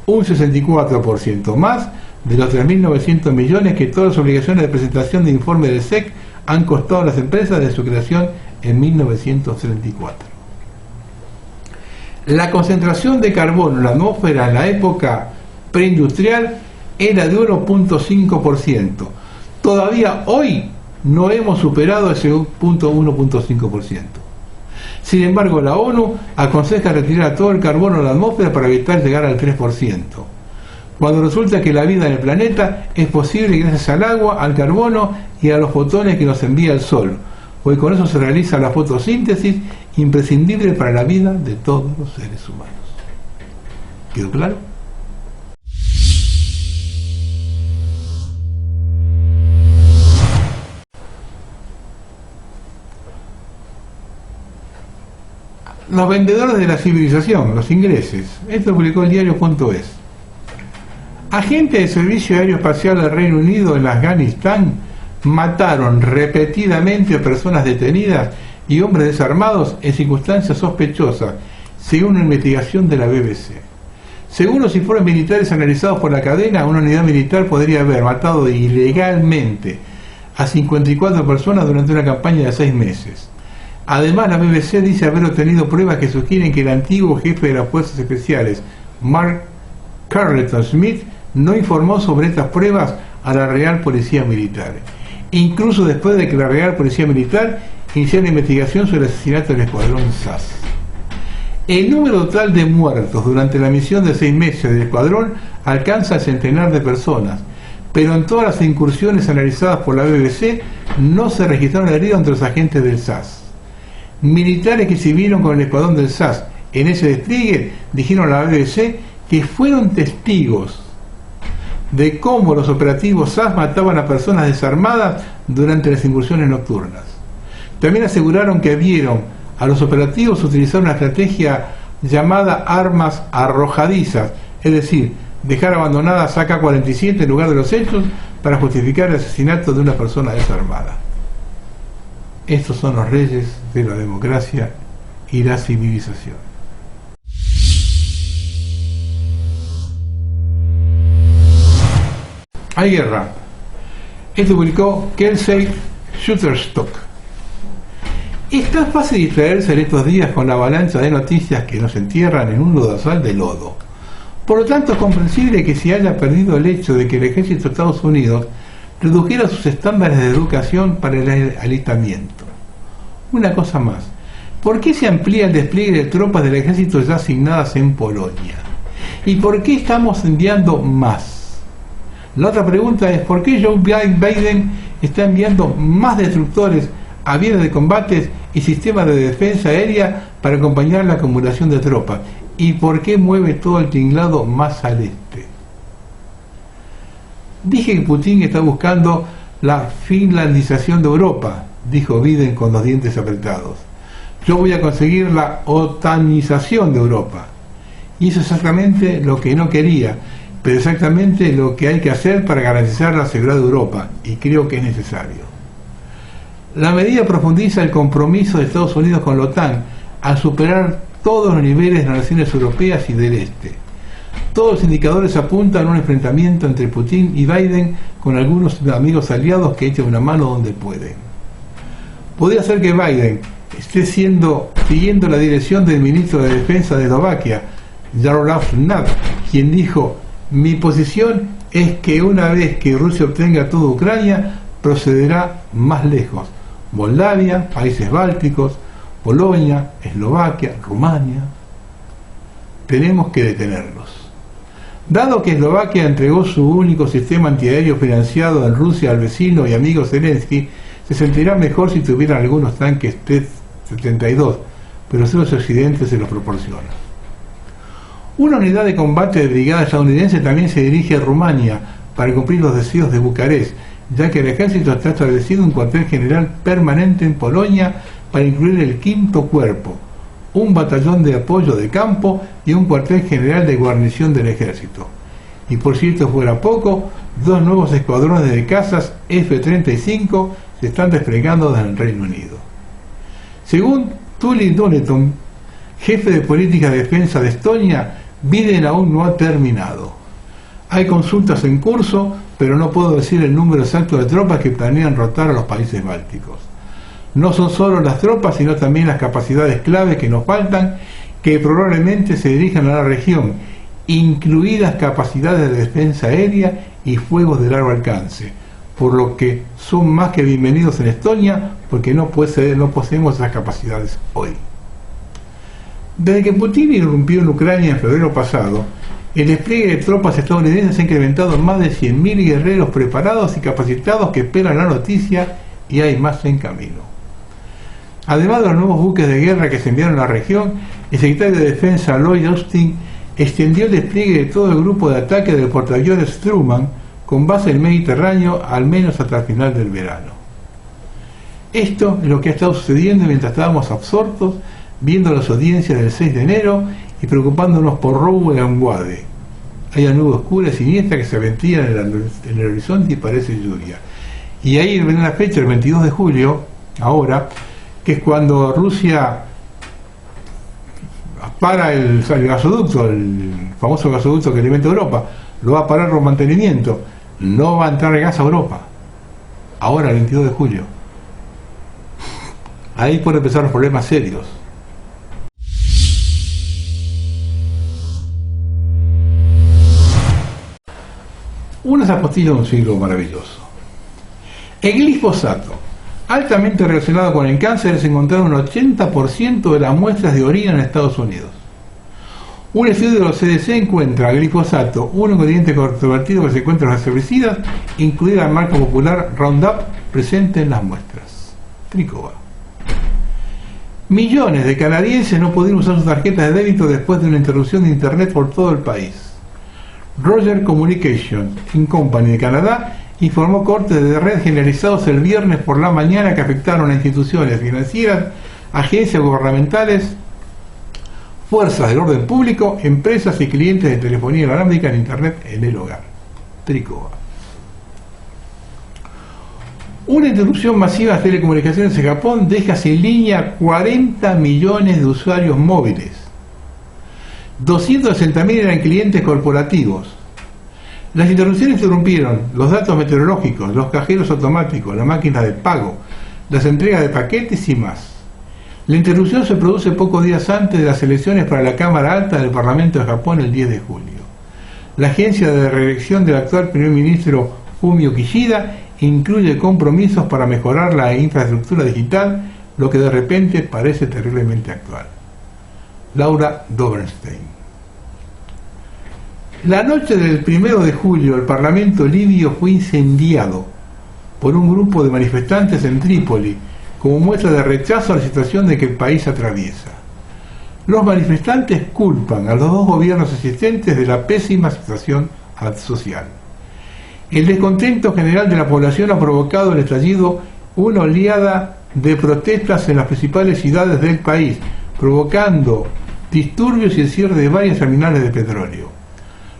un 64% más de los 3.900 millones que todas las obligaciones de presentación de informes del SEC han costado a las empresas desde su creación en 1934. La concentración de carbono en la atmósfera en la época preindustrial era de 1.5%. Todavía hoy no hemos superado ese 1.5%. Sin embargo, la ONU aconseja retirar todo el carbono de la atmósfera para evitar llegar al 3%. Cuando resulta que la vida en el planeta es posible gracias al agua, al carbono y a los fotones que nos envía el Sol, pues con eso se realiza la fotosíntesis imprescindible para la vida de todos los seres humanos. ¿Quedó claro? Los vendedores de la civilización, los ingleses. Esto publicó el diario.es. Agentes del Servicio Aéreo Espacial del Reino Unido en Afganistán mataron repetidamente a personas detenidas y hombres desarmados en circunstancias sospechosas, según una investigación de la BBC. Según los informes militares analizados por la cadena, una unidad militar podría haber matado ilegalmente a 54 personas durante una campaña de 6 meses. Además, la BBC dice haber obtenido pruebas que sugieren que el antiguo jefe de las fuerzas especiales, Mark Carleton Smith, no informó sobre estas pruebas a la Real Policía Militar, incluso después de que la Real Policía Militar iniciara una investigación sobre el asesinato del escuadrón SAS. El número total de muertos durante la misión de 6 meses del escuadrón alcanza al centenar de personas, pero en todas las incursiones analizadas por la BBC no se registraron heridos entre los agentes del SAS. Militares que se vieron con el escuadrón del SAS en ese despliegue dijeron a la BBC que fueron testigos de cómo los operativos SAS mataban a personas desarmadas durante las incursiones nocturnas. También aseguraron que vieron a los operativos utilizar una estrategia llamada armas arrojadizas, es decir, dejar abandonadas AK-47 en lugar de los hechos para justificar el asesinato de una persona desarmada. Estos son los reyes de la democracia y la civilización. Hay guerra. Esto publicó Kelsey Shutterstock. Es tan fácil distraerse en estos días con la avalancha de noticias que nos entierran en un lodazal de lodo. Por lo tanto, es comprensible que se haya perdido el hecho de que el ejército de Estados Unidos redujera sus estándares de educación para el alistamiento. Una cosa más, ¿por qué se amplía el despliegue de tropas del ejército ya asignadas en Polonia? ¿Y por qué estamos enviando más? La otra pregunta es, ¿por qué Joe Biden está enviando más destructores, aviones de combates y sistemas de defensa aérea para acompañar la acumulación de tropas? ¿Y por qué mueve todo el tinglado más al este? Dije que Putin está buscando la finlandización de Europa, dijo Biden con los dientes apretados. Yo voy a conseguir la otanización de Europa. Y eso es exactamente lo que no quería, pero exactamente lo que hay que hacer para garantizar la seguridad de Europa, y creo que es necesario. La medida profundiza el compromiso de Estados Unidos con la OTAN al superar todos los niveles de las naciones europeas y del este. Todos los indicadores apuntan a un enfrentamiento entre Putin y Biden con algunos amigos aliados que echen una mano donde pueden. Podría ser que Biden esté siguiendo la dirección del ministro de Defensa de Eslovaquia, Jaroslav Nad, quien dijo: mi posición es que una vez que Rusia obtenga toda Ucrania, procederá más lejos. Moldavia, países bálticos, Polonia, Eslovaquia, Rumania. Tenemos que detenerlos. Dado que Eslovaquia entregó su único sistema antiaéreo financiado en Rusia al vecino y amigo Zelensky, se sentirá mejor si tuvieran algunos tanques T-72, pero solo los occidentes se los proporcionan. Una unidad de combate de brigada estadounidense también se dirige a Rumania para cumplir los deseos de Bucarest, ya que el ejército está establecido un cuartel general permanente en Polonia para incluir el quinto cuerpo, un batallón de apoyo de campo y un cuartel general de guarnición del ejército. Y por si esto fuera poco, 2 nuevos escuadrones de cazas F-35 se están desplegando desde el Reino Unido. Según Tuli Duneton, jefe de política de defensa de Estonia, Biden aún no ha terminado. Hay consultas en curso, pero no puedo decir el número exacto de tropas que planean rotar a los países bálticos. No son solo las tropas, sino también las capacidades clave que nos faltan, que probablemente se dirijan a la región, incluidas capacidades de defensa aérea y fuegos de largo alcance, por lo que son más que bienvenidos en Estonia, porque no poseemos esas capacidades hoy. Desde que Putin irrumpió en Ucrania en febrero pasado, el despliegue de tropas estadounidenses ha incrementado en más de 100.000 guerreros preparados y capacitados que esperan la noticia, y hay más en camino. Además de los nuevos buques de guerra que se enviaron a la región, el secretario de Defensa Lloyd Austin extendió el despliegue de todo el grupo de ataque del portaaviones Truman con base en el Mediterráneo al menos hasta el final del verano. Esto es lo que ha estado sucediendo mientras estábamos absortos viendo las audiencias del 6 de enero y preocupándonos por Roe y Anguade. Hay una nube oscura y siniestra que se aventila en el horizonte y parece lluvia. Y ahí viene la fecha, el 22 de julio, ahora, que es cuando Rusia para el gasoducto, el famoso gasoducto que alimenta Europa, lo va a parar por mantenimiento. No va a entrar gas a Europa. Ahora, el 22 de julio. Ahí pueden empezar los problemas serios. Unas apostillas de un siglo maravilloso. El glifosato, altamente relacionado con el cáncer, es encontrado en un 80% de las muestras de orina en Estados Unidos. Un estudio de los CDC encuentra glifosato, un ingrediente controvertido que se encuentra en los herbicidas, incluida la marca popular Roundup, presente en las muestras. Tricoba. Millones de canadienses no pudieron usar sus tarjetas de débito después de una interrupción de internet por todo el país. Roger Communication Company de Canadá informó cortes de red generalizados el viernes por la mañana que afectaron a instituciones financieras, agencias gubernamentales, fuerzas del orden público, empresas y clientes de telefonía inalámbrica en internet en el hogar. Tricoa. Una interrupción masiva de telecomunicaciones en Japón deja sin línea 40 millones de usuarios móviles. 260.000 eran clientes corporativos. Las interrupciones interrumpieron los datos meteorológicos, los cajeros automáticos, la máquina de pago, las entregas de paquetes y más. La interrupción se produce pocos días antes de las elecciones para la Cámara Alta del Parlamento de Japón el 10 de julio. La agencia de reelección del actual primer ministro Fumio Kishida incluye compromisos para mejorar la infraestructura digital, lo que de repente parece terriblemente actual. Laura Dobenstein. La noche del 1 de julio el Parlamento libio fue incendiado por un grupo de manifestantes en Trípoli, como muestra de rechazo a la situación de que el país atraviesa. Los manifestantes culpan a los dos gobiernos existentes de la pésima situación social. El descontento general de la población ha provocado el estallido una oleada de protestas en las principales ciudades del país, provocando disturbios y el cierre de varias terminales de petróleo.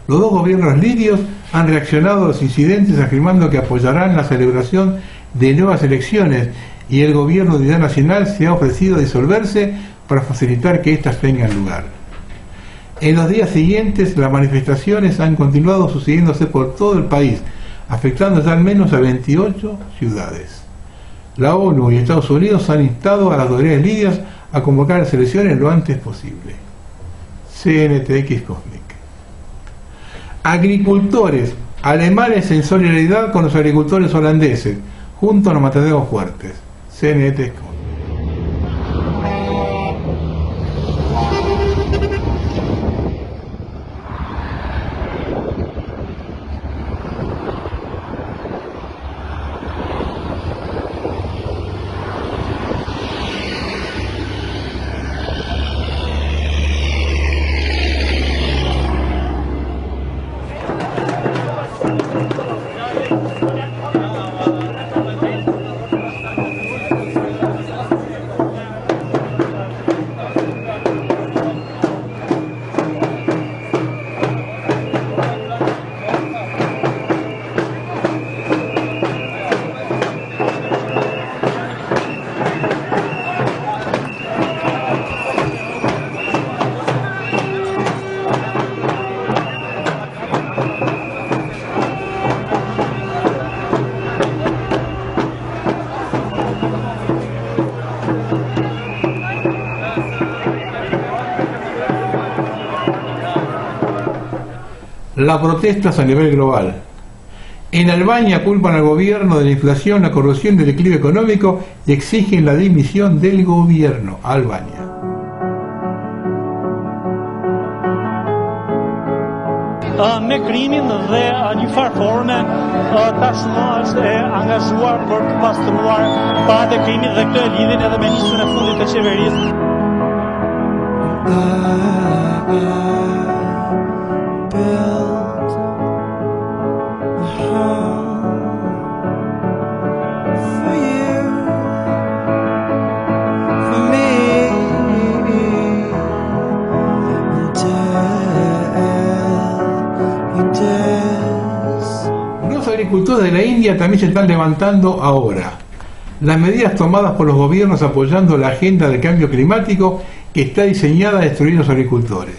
Los dos gobiernos libios han reaccionado a los incidentes afirmando que apoyarán la celebración de nuevas elecciones y el gobierno de unidad nacional se ha ofrecido a disolverse para facilitar que éstas tengan lugar. En los días siguientes, las manifestaciones han continuado sucediéndose por todo el país, afectando ya al menos a 28 ciudades. La ONU y Estados Unidos han instado a las autoridades libias a convocar las elecciones lo antes posible. CNTX Cosmic. Agricultores alemanes en solidaridad con los agricultores holandeses, junto a los mataderos fuertes. CNTX Cosmic. Las protestas a nivel global. En Albania culpan al gobierno de la inflación, la corrupción y el declive económico y exigen la dimisión del gobierno. Albania. Me krimin dhe një farë forme tashmë është angazhuar për të pastruar paratë e krimit dhe këtë e lidhin edhe me nisën e fundit të qeverisë. Los agricultores de la India también se están levantando ahora. Las medidas tomadas por los gobiernos apoyando la agenda del cambio climático que está diseñada a destruir a los agricultores.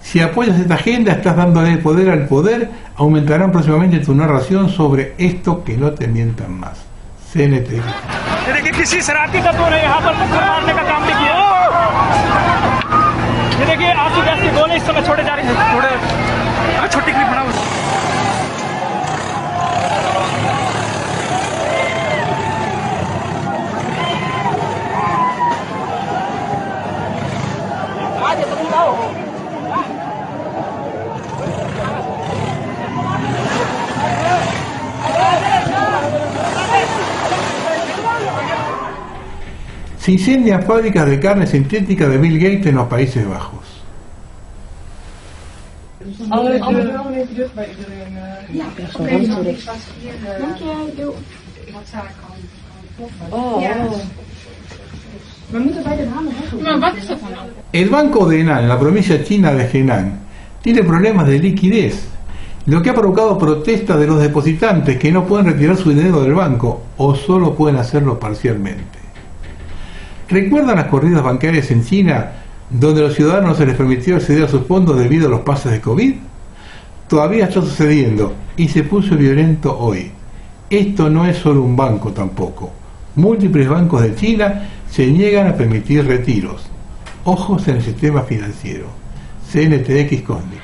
Si apoyas esta agenda, estás dándole poder al poder, aumentarán próximamente tu narración sobre esto, que no te mientan más. CNT. Se incendian fábricas de carne sintética de Bill Gates en los Países Bajos. El banco de Henan, en la provincia china de Henan, tiene problemas de liquidez, lo que ha provocado protestas de los depositantes que no pueden retirar su dinero del banco o solo pueden hacerlo parcialmente. ¿Recuerdan las corridas bancarias en China, donde a los ciudadanos se les permitió acceder a sus fondos debido a los pases de COVID? Todavía está sucediendo y se puso violento hoy. Esto no es solo un banco tampoco. múltiples bancos de China se niegan a permitir retiros. Ojos en el sistema financiero. CNTX Cosmic.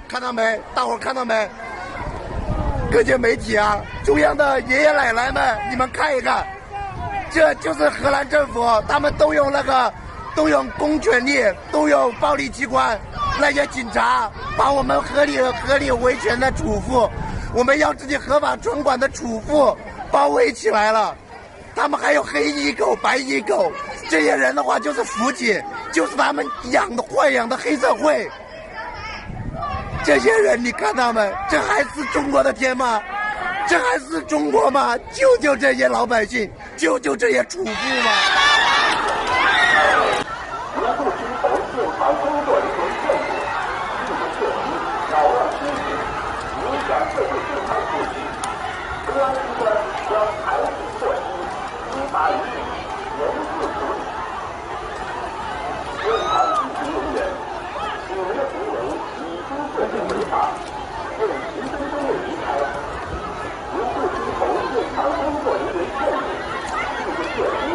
看到没？大伙儿看到没？各界媒体啊，中央的爷爷奶奶们，你们看一看，这就是荷兰政府，他们都用公权力，都用暴力机关，那些警察把我们合理维权的主妇，我们要自己合法存款的主妇包围起来了。他们还有黑衣狗、白衣狗，这些人的话就是辅警，就是他们豢养的黑社会。这些人，你看他们，这还是中国的天吗？这还是中国吗？救救这些老百姓，救救这些主妇嘛！民不听从现场工作人员劝阻，拒不撤离，扰乱秩序，影响社会正常秩序。公安机关将采取措施，依法予以严肃处理。现场执勤人员，你们的行为已经涉嫌违法，限10分钟内离开。您不听从现场工作人员劝阻，拒不撤离。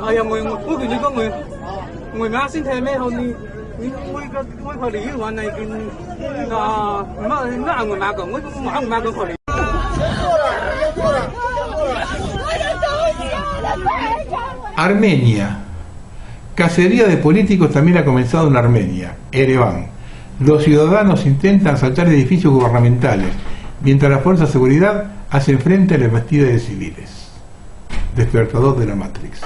哎呀，我叫你講我咪先睇咩好你我佢哋要揾你見啊乜我買個我買個佢哋。Armenia. Cacería de políticos también ha comenzado en Armenia, Ereván. Los ciudadanos intentan asaltar edificios gubernamentales, mientras las fuerzas de seguridad hacen frente a la embestida de civiles. Despertador de la Matrix.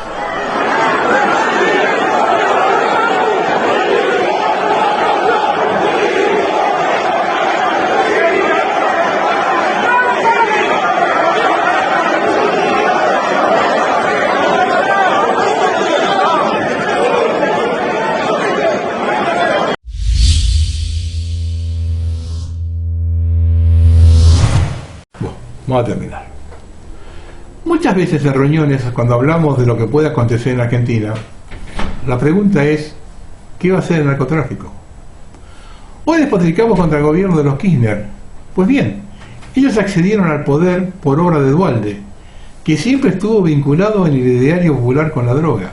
Vamos a terminar. Muchas veces en reuniones, cuando hablamos de lo que puede acontecer en Argentina, la pregunta es, ¿qué va a hacer el narcotráfico? Hoy despotricamos contra el gobierno de los Kirchner. Pues bien, ellos accedieron al poder por obra de Duhalde, que siempre estuvo vinculado en el ideario popular con la droga.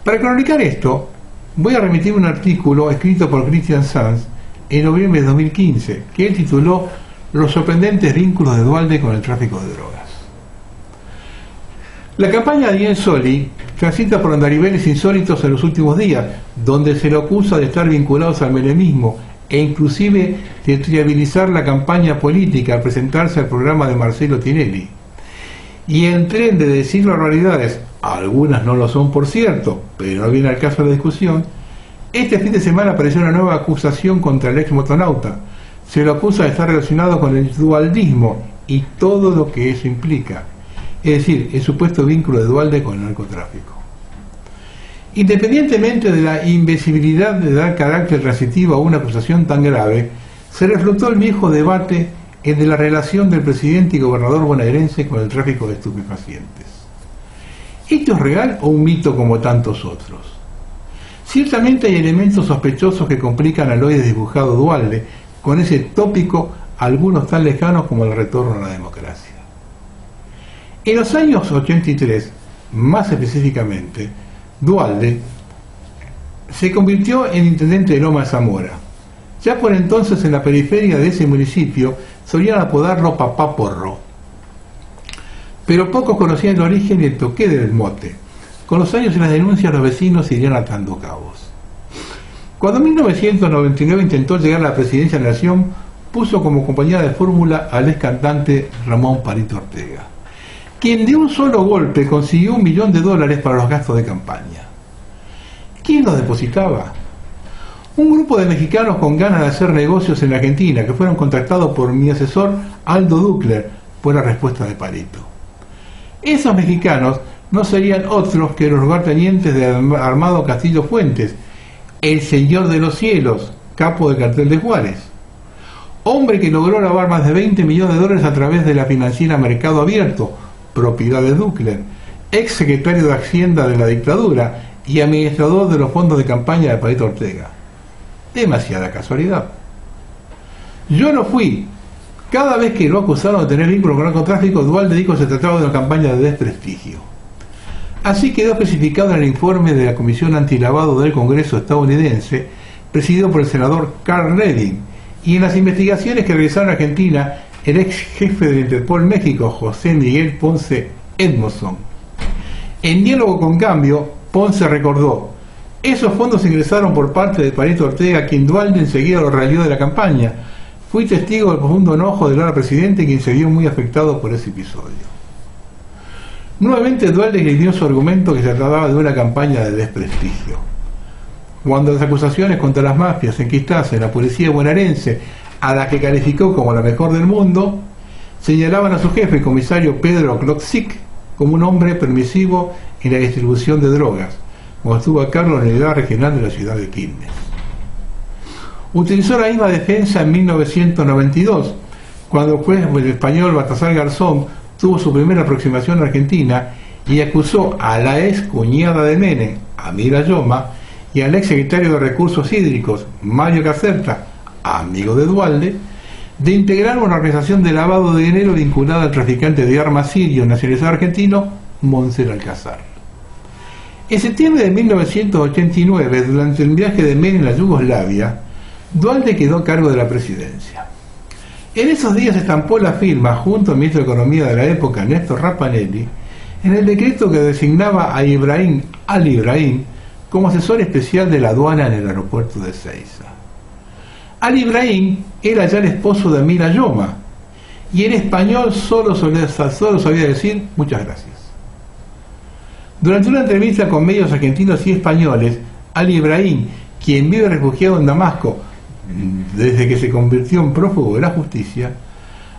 Para cronicar esto, voy a remitir un artículo escrito por Christian Sanz en noviembre de 2015, que él tituló Los sorprendentes vínculos de Duhalde con el tráfico de drogas. La campaña de Jens Soli transita por andariveles insólitos en los últimos días, donde se le acusa de estar vinculados al menemismo e inclusive de trivializar la campaña política al presentarse al programa de Marcelo Tinelli. Y en tren de decir barbaridades, algunas no lo son por cierto, pero no viene al caso de la discusión, este fin de semana apareció una nueva acusación contra el ex motonauta. Se lo acusa de estar relacionado con el dualdismo y todo lo que eso implica, es decir, el supuesto vínculo de Duhalde con el narcotráfico. Independientemente de la invencibilidad de dar carácter transitivo a una acusación tan grave, se reflotó el viejo debate de la relación del presidente y gobernador bonaerense con el tráfico de estupefacientes. ¿Esto es real o un mito como tantos otros? Ciertamente hay elementos sospechosos que complican al hoy desdibujado Duhalde con ese tópico, algunos tan lejanos como el retorno a la democracia. En los años 83, más específicamente, Duhalde se convirtió en intendente de Loma de Zamora. Ya por entonces en la periferia de ese municipio solían apodarlo Papá Porro. Pero pocos conocían el origen y el toqué del mote. Con los años y las denuncias los vecinos irían atando cabos. Cuando en 1999 intentó llegar a la presidencia de la Nación, puso como compañera de fórmula al ex cantante Ramón Parito Ortega, quien de un solo golpe consiguió $1 millón para los gastos de campaña. ¿Quién los depositaba? Un grupo de mexicanos con ganas de hacer negocios en la Argentina, que fueron contactados por mi asesor Aldo Duckler, por la respuesta de Parito. Esos mexicanos no serían otros que los lugartenientes de Armando Castillo Fuentes, el señor de los cielos, capo del cartel de Juárez. Hombre que logró lavar más de $20 millones a través de la financiera Mercado Abierto, propiedad de Duckler, ex secretario de Hacienda de la dictadura y administrador de los fondos de campaña de Parito Ortega. Demasiada casualidad. Yo no fui. Cada vez que lo acusaron de tener vínculo con el narcotráfico, Duhalde dijo que se trataba de una campaña de desprestigio. Así quedó especificado en el informe de la Comisión Antilavado del Congreso estadounidense, presidido por el senador Carl Levin, y en las investigaciones que realizaron en Argentina el ex jefe del Interpol México, José Miguel Ponce Edmondson. En diálogo con Cambio, Ponce recordó: esos fondos ingresaron por parte de Parito Ortega, quien Duhalde enseguida lo rayó de la campaña. Fui testigo del profundo enojo del ahora presidente, quien se vio muy afectado por ese episodio. Nuevamente Duhalde esgrimió su argumento que se trataba de una campaña de desprestigio. Cuando las acusaciones contra las mafias enquistasen la policía bonaerense, a la que calificó como la mejor del mundo, señalaban a su jefe, el comisario Pedro Klotzig, como un hombre permisivo en la distribución de drogas, cuando estuvo a cargo de la unidad regional de la ciudad de Quilmes. Utilizó la misma defensa en 1992, cuando el juez español Baltasar Garzón tuvo su primera aproximación a Argentina y acusó a la ex cuñada de Menem, Amira Yoma, y al ex secretario de Recursos Hídricos, Mario Caserta, amigo de Duhalde, de integrar una organización de lavado de dinero vinculada al traficante de armas sirio nacionalizado argentino, Monser Alcázar. En septiembre de 1989, durante el viaje de Menem a Yugoslavia, Duhalde quedó a cargo de la presidencia. En esos días estampó la firma, junto al ministro de Economía de la época, Néstor Rapanelli, en el decreto que designaba a Ibrahim al-Ibrahim como asesor especial de la aduana en el aeropuerto de Ezeiza. Al-Ibrahim era ya el esposo de Amira Yoma, y en español solo sabía decir muchas gracias. Durante una entrevista con medios argentinos y españoles, Al-Ibrahim, quien vive refugiado en Damasco desde que se convirtió en prófugo de la justicia,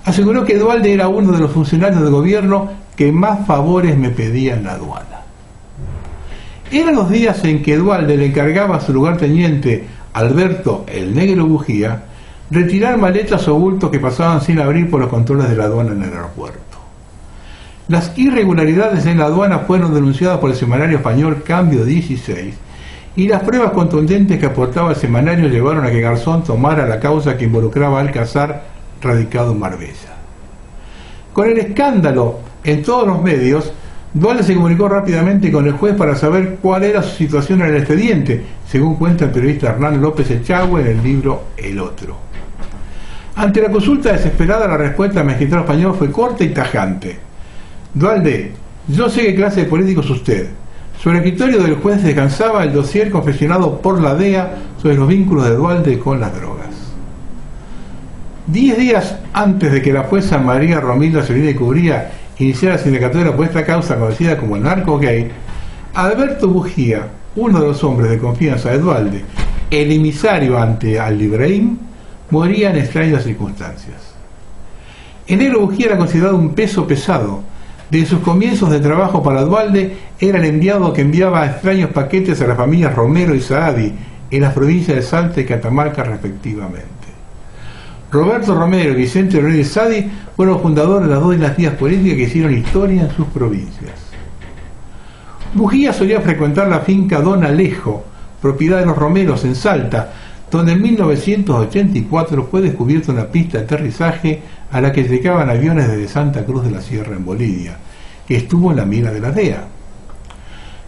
aseguró que Duhalde era uno de los funcionarios del gobierno que más favores me pedía en la aduana. Eran los días en que Duhalde le encargaba a su lugarteniente Alberto el Negro Bujía retirar maletas o bultos que pasaban sin abrir por los controles de la aduana en el aeropuerto. Las irregularidades en la aduana fueron denunciadas por el semanario español Cambio 16, y las pruebas contundentes que aportaba el semanario llevaron a que Garzón tomara la causa que involucraba a Alcázar, radicado en Marbella. Con el escándalo en todos los medios, Duhalde se comunicó rápidamente con el juez para saber cuál era su situación en el expediente, según cuenta el periodista Hernán López Echagüe en el libro El Otro. Ante la consulta desesperada, la respuesta del magistrado español fue corta y tajante: Duhalde, yo sé qué clase de político es usted. Sobre el escritorio del juez descansaba el dossier confeccionado por la DEA sobre los vínculos de Duhalde con las drogas. 10 días antes de que la jueza María Romilda Solina y Cubría iniciara la sindicatura por esta causa conocida como el narco gay, Alberto Bujía, uno de los hombres de confianza de Duhalde, el emisario ante Al-Ibrahim, moría en extrañas circunstancias. El Negro Bujía era considerado un peso pesado, De sus comienzos de trabajo para Duhalde era el enviado que enviaba extraños paquetes a las familias Romero y Saadi en las provincias de Salta y Catamarca respectivamente. Roberto Romero y Vicente Rodríguez Saadi fueron fundadores de las dos dinastías políticas que hicieron historia en sus provincias. Bujía solía frecuentar la finca Don Alejo, propiedad de los Romeros en Salta, donde en 1984 fue descubierta una pista de aterrizaje a la que llegaban aviones desde Santa Cruz de la Sierra en Bolivia, que estuvo en la mira de la DEA.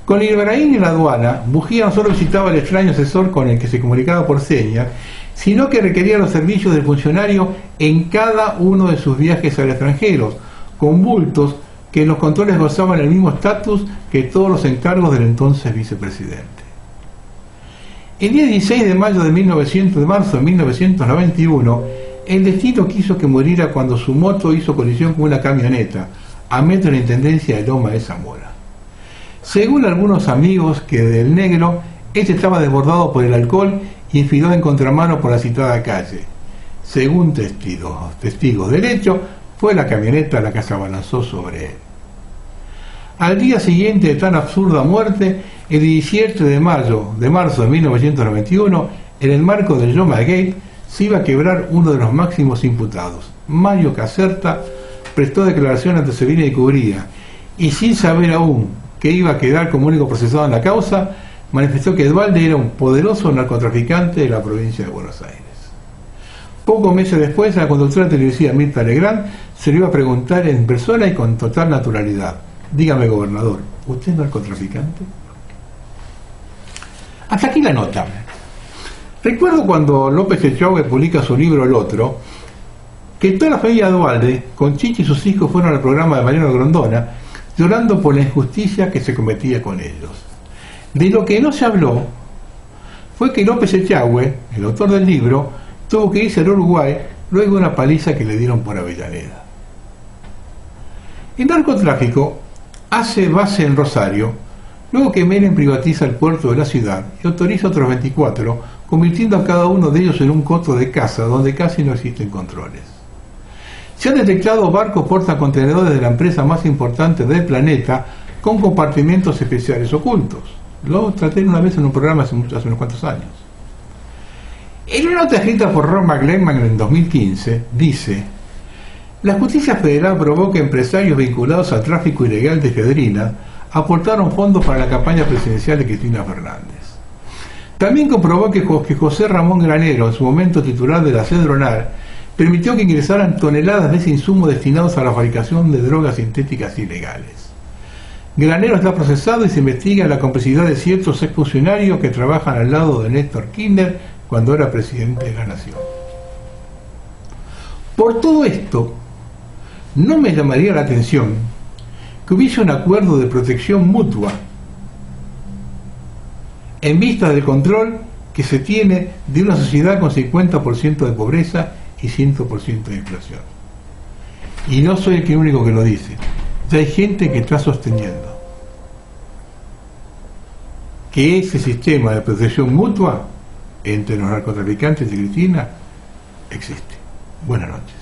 Con Ibrahim en la aduana, Bujía no solo visitaba al extraño asesor con el que se comunicaba por señas, sino que requería los servicios del funcionario en cada uno de sus viajes al extranjero, con bultos que en los controles gozaban el mismo estatus que todos los encargos del entonces vicepresidente. El día 16 de marzo de 1991, el destino quiso que muriera cuando su moto hizo colisión con una camioneta a metro de la intendencia de Loma de Zamora. Según algunos amigos que del negro, este estaba desbordado por el alcohol y enfiló en contramano por la citada calle. Según testigos del hecho, fue la camioneta la que se abalanzó sobre él. Al día siguiente de tan absurda muerte, el 17 de marzo de 1991, en el marco del Loma Gate, se iba a quebrar uno de los máximos imputados. Mario Caserta prestó declaración ante Sevilla y Cubría, y sin saber aún que iba a quedar como único procesado en la causa, manifestó que Duhalde era un poderoso narcotraficante de la provincia de Buenos Aires. Pocos meses después, a la conductora televisiva Mirta Legrand se le iba a preguntar en persona y con total naturalidad: dígame, gobernador, ¿usted es narcotraficante? Hasta aquí la nota. Recuerdo cuando López Echagüe publica su libro El Otro, que toda la familia Duhalde, con Chichi y sus hijos, fueron al programa de Mariano Grondona, llorando por la injusticia que se cometía con ellos. De lo que no se habló fue que López Echagüe, el autor del libro, tuvo que irse al Uruguay luego de una paliza que le dieron por Avellaneda. El narcotráfico hace base en Rosario, luego que Menem privatiza el puerto de la ciudad y autoriza otros 24, convirtiendo a cada uno de ellos en un coto de caza donde casi no existen controles. Se han detectado barcos portacontenedores de la empresa más importante del planeta con compartimentos especiales ocultos. Lo traté una vez en un programa hace unos cuantos años. En una nota escrita por Ron McLean en 2015, dice: la justicia federal probó que empresarios vinculados al tráfico ilegal de efedrina aportaron fondos para la campaña presidencial de Cristina Fernández. También comprobó que José Ramón Granero, en su momento titular de la Cedronar, permitió que ingresaran toneladas de ese insumo destinados a la fabricación de drogas sintéticas ilegales. Granero está procesado y se investiga la complicidad de ciertos exfuncionarios que trabajan al lado de Néstor Kirchner cuando era presidente de la Nación. Por todo esto, no me llamaría la atención que hubiese un acuerdo de protección mutua en vista del control que se tiene de una sociedad con 50% de pobreza y 100% de inflación. Y no soy el único que lo dice. Ya hay gente que está sosteniendo que ese sistema de protección mutua entre los narcotraficantes y Cristina existe. Buenas noches.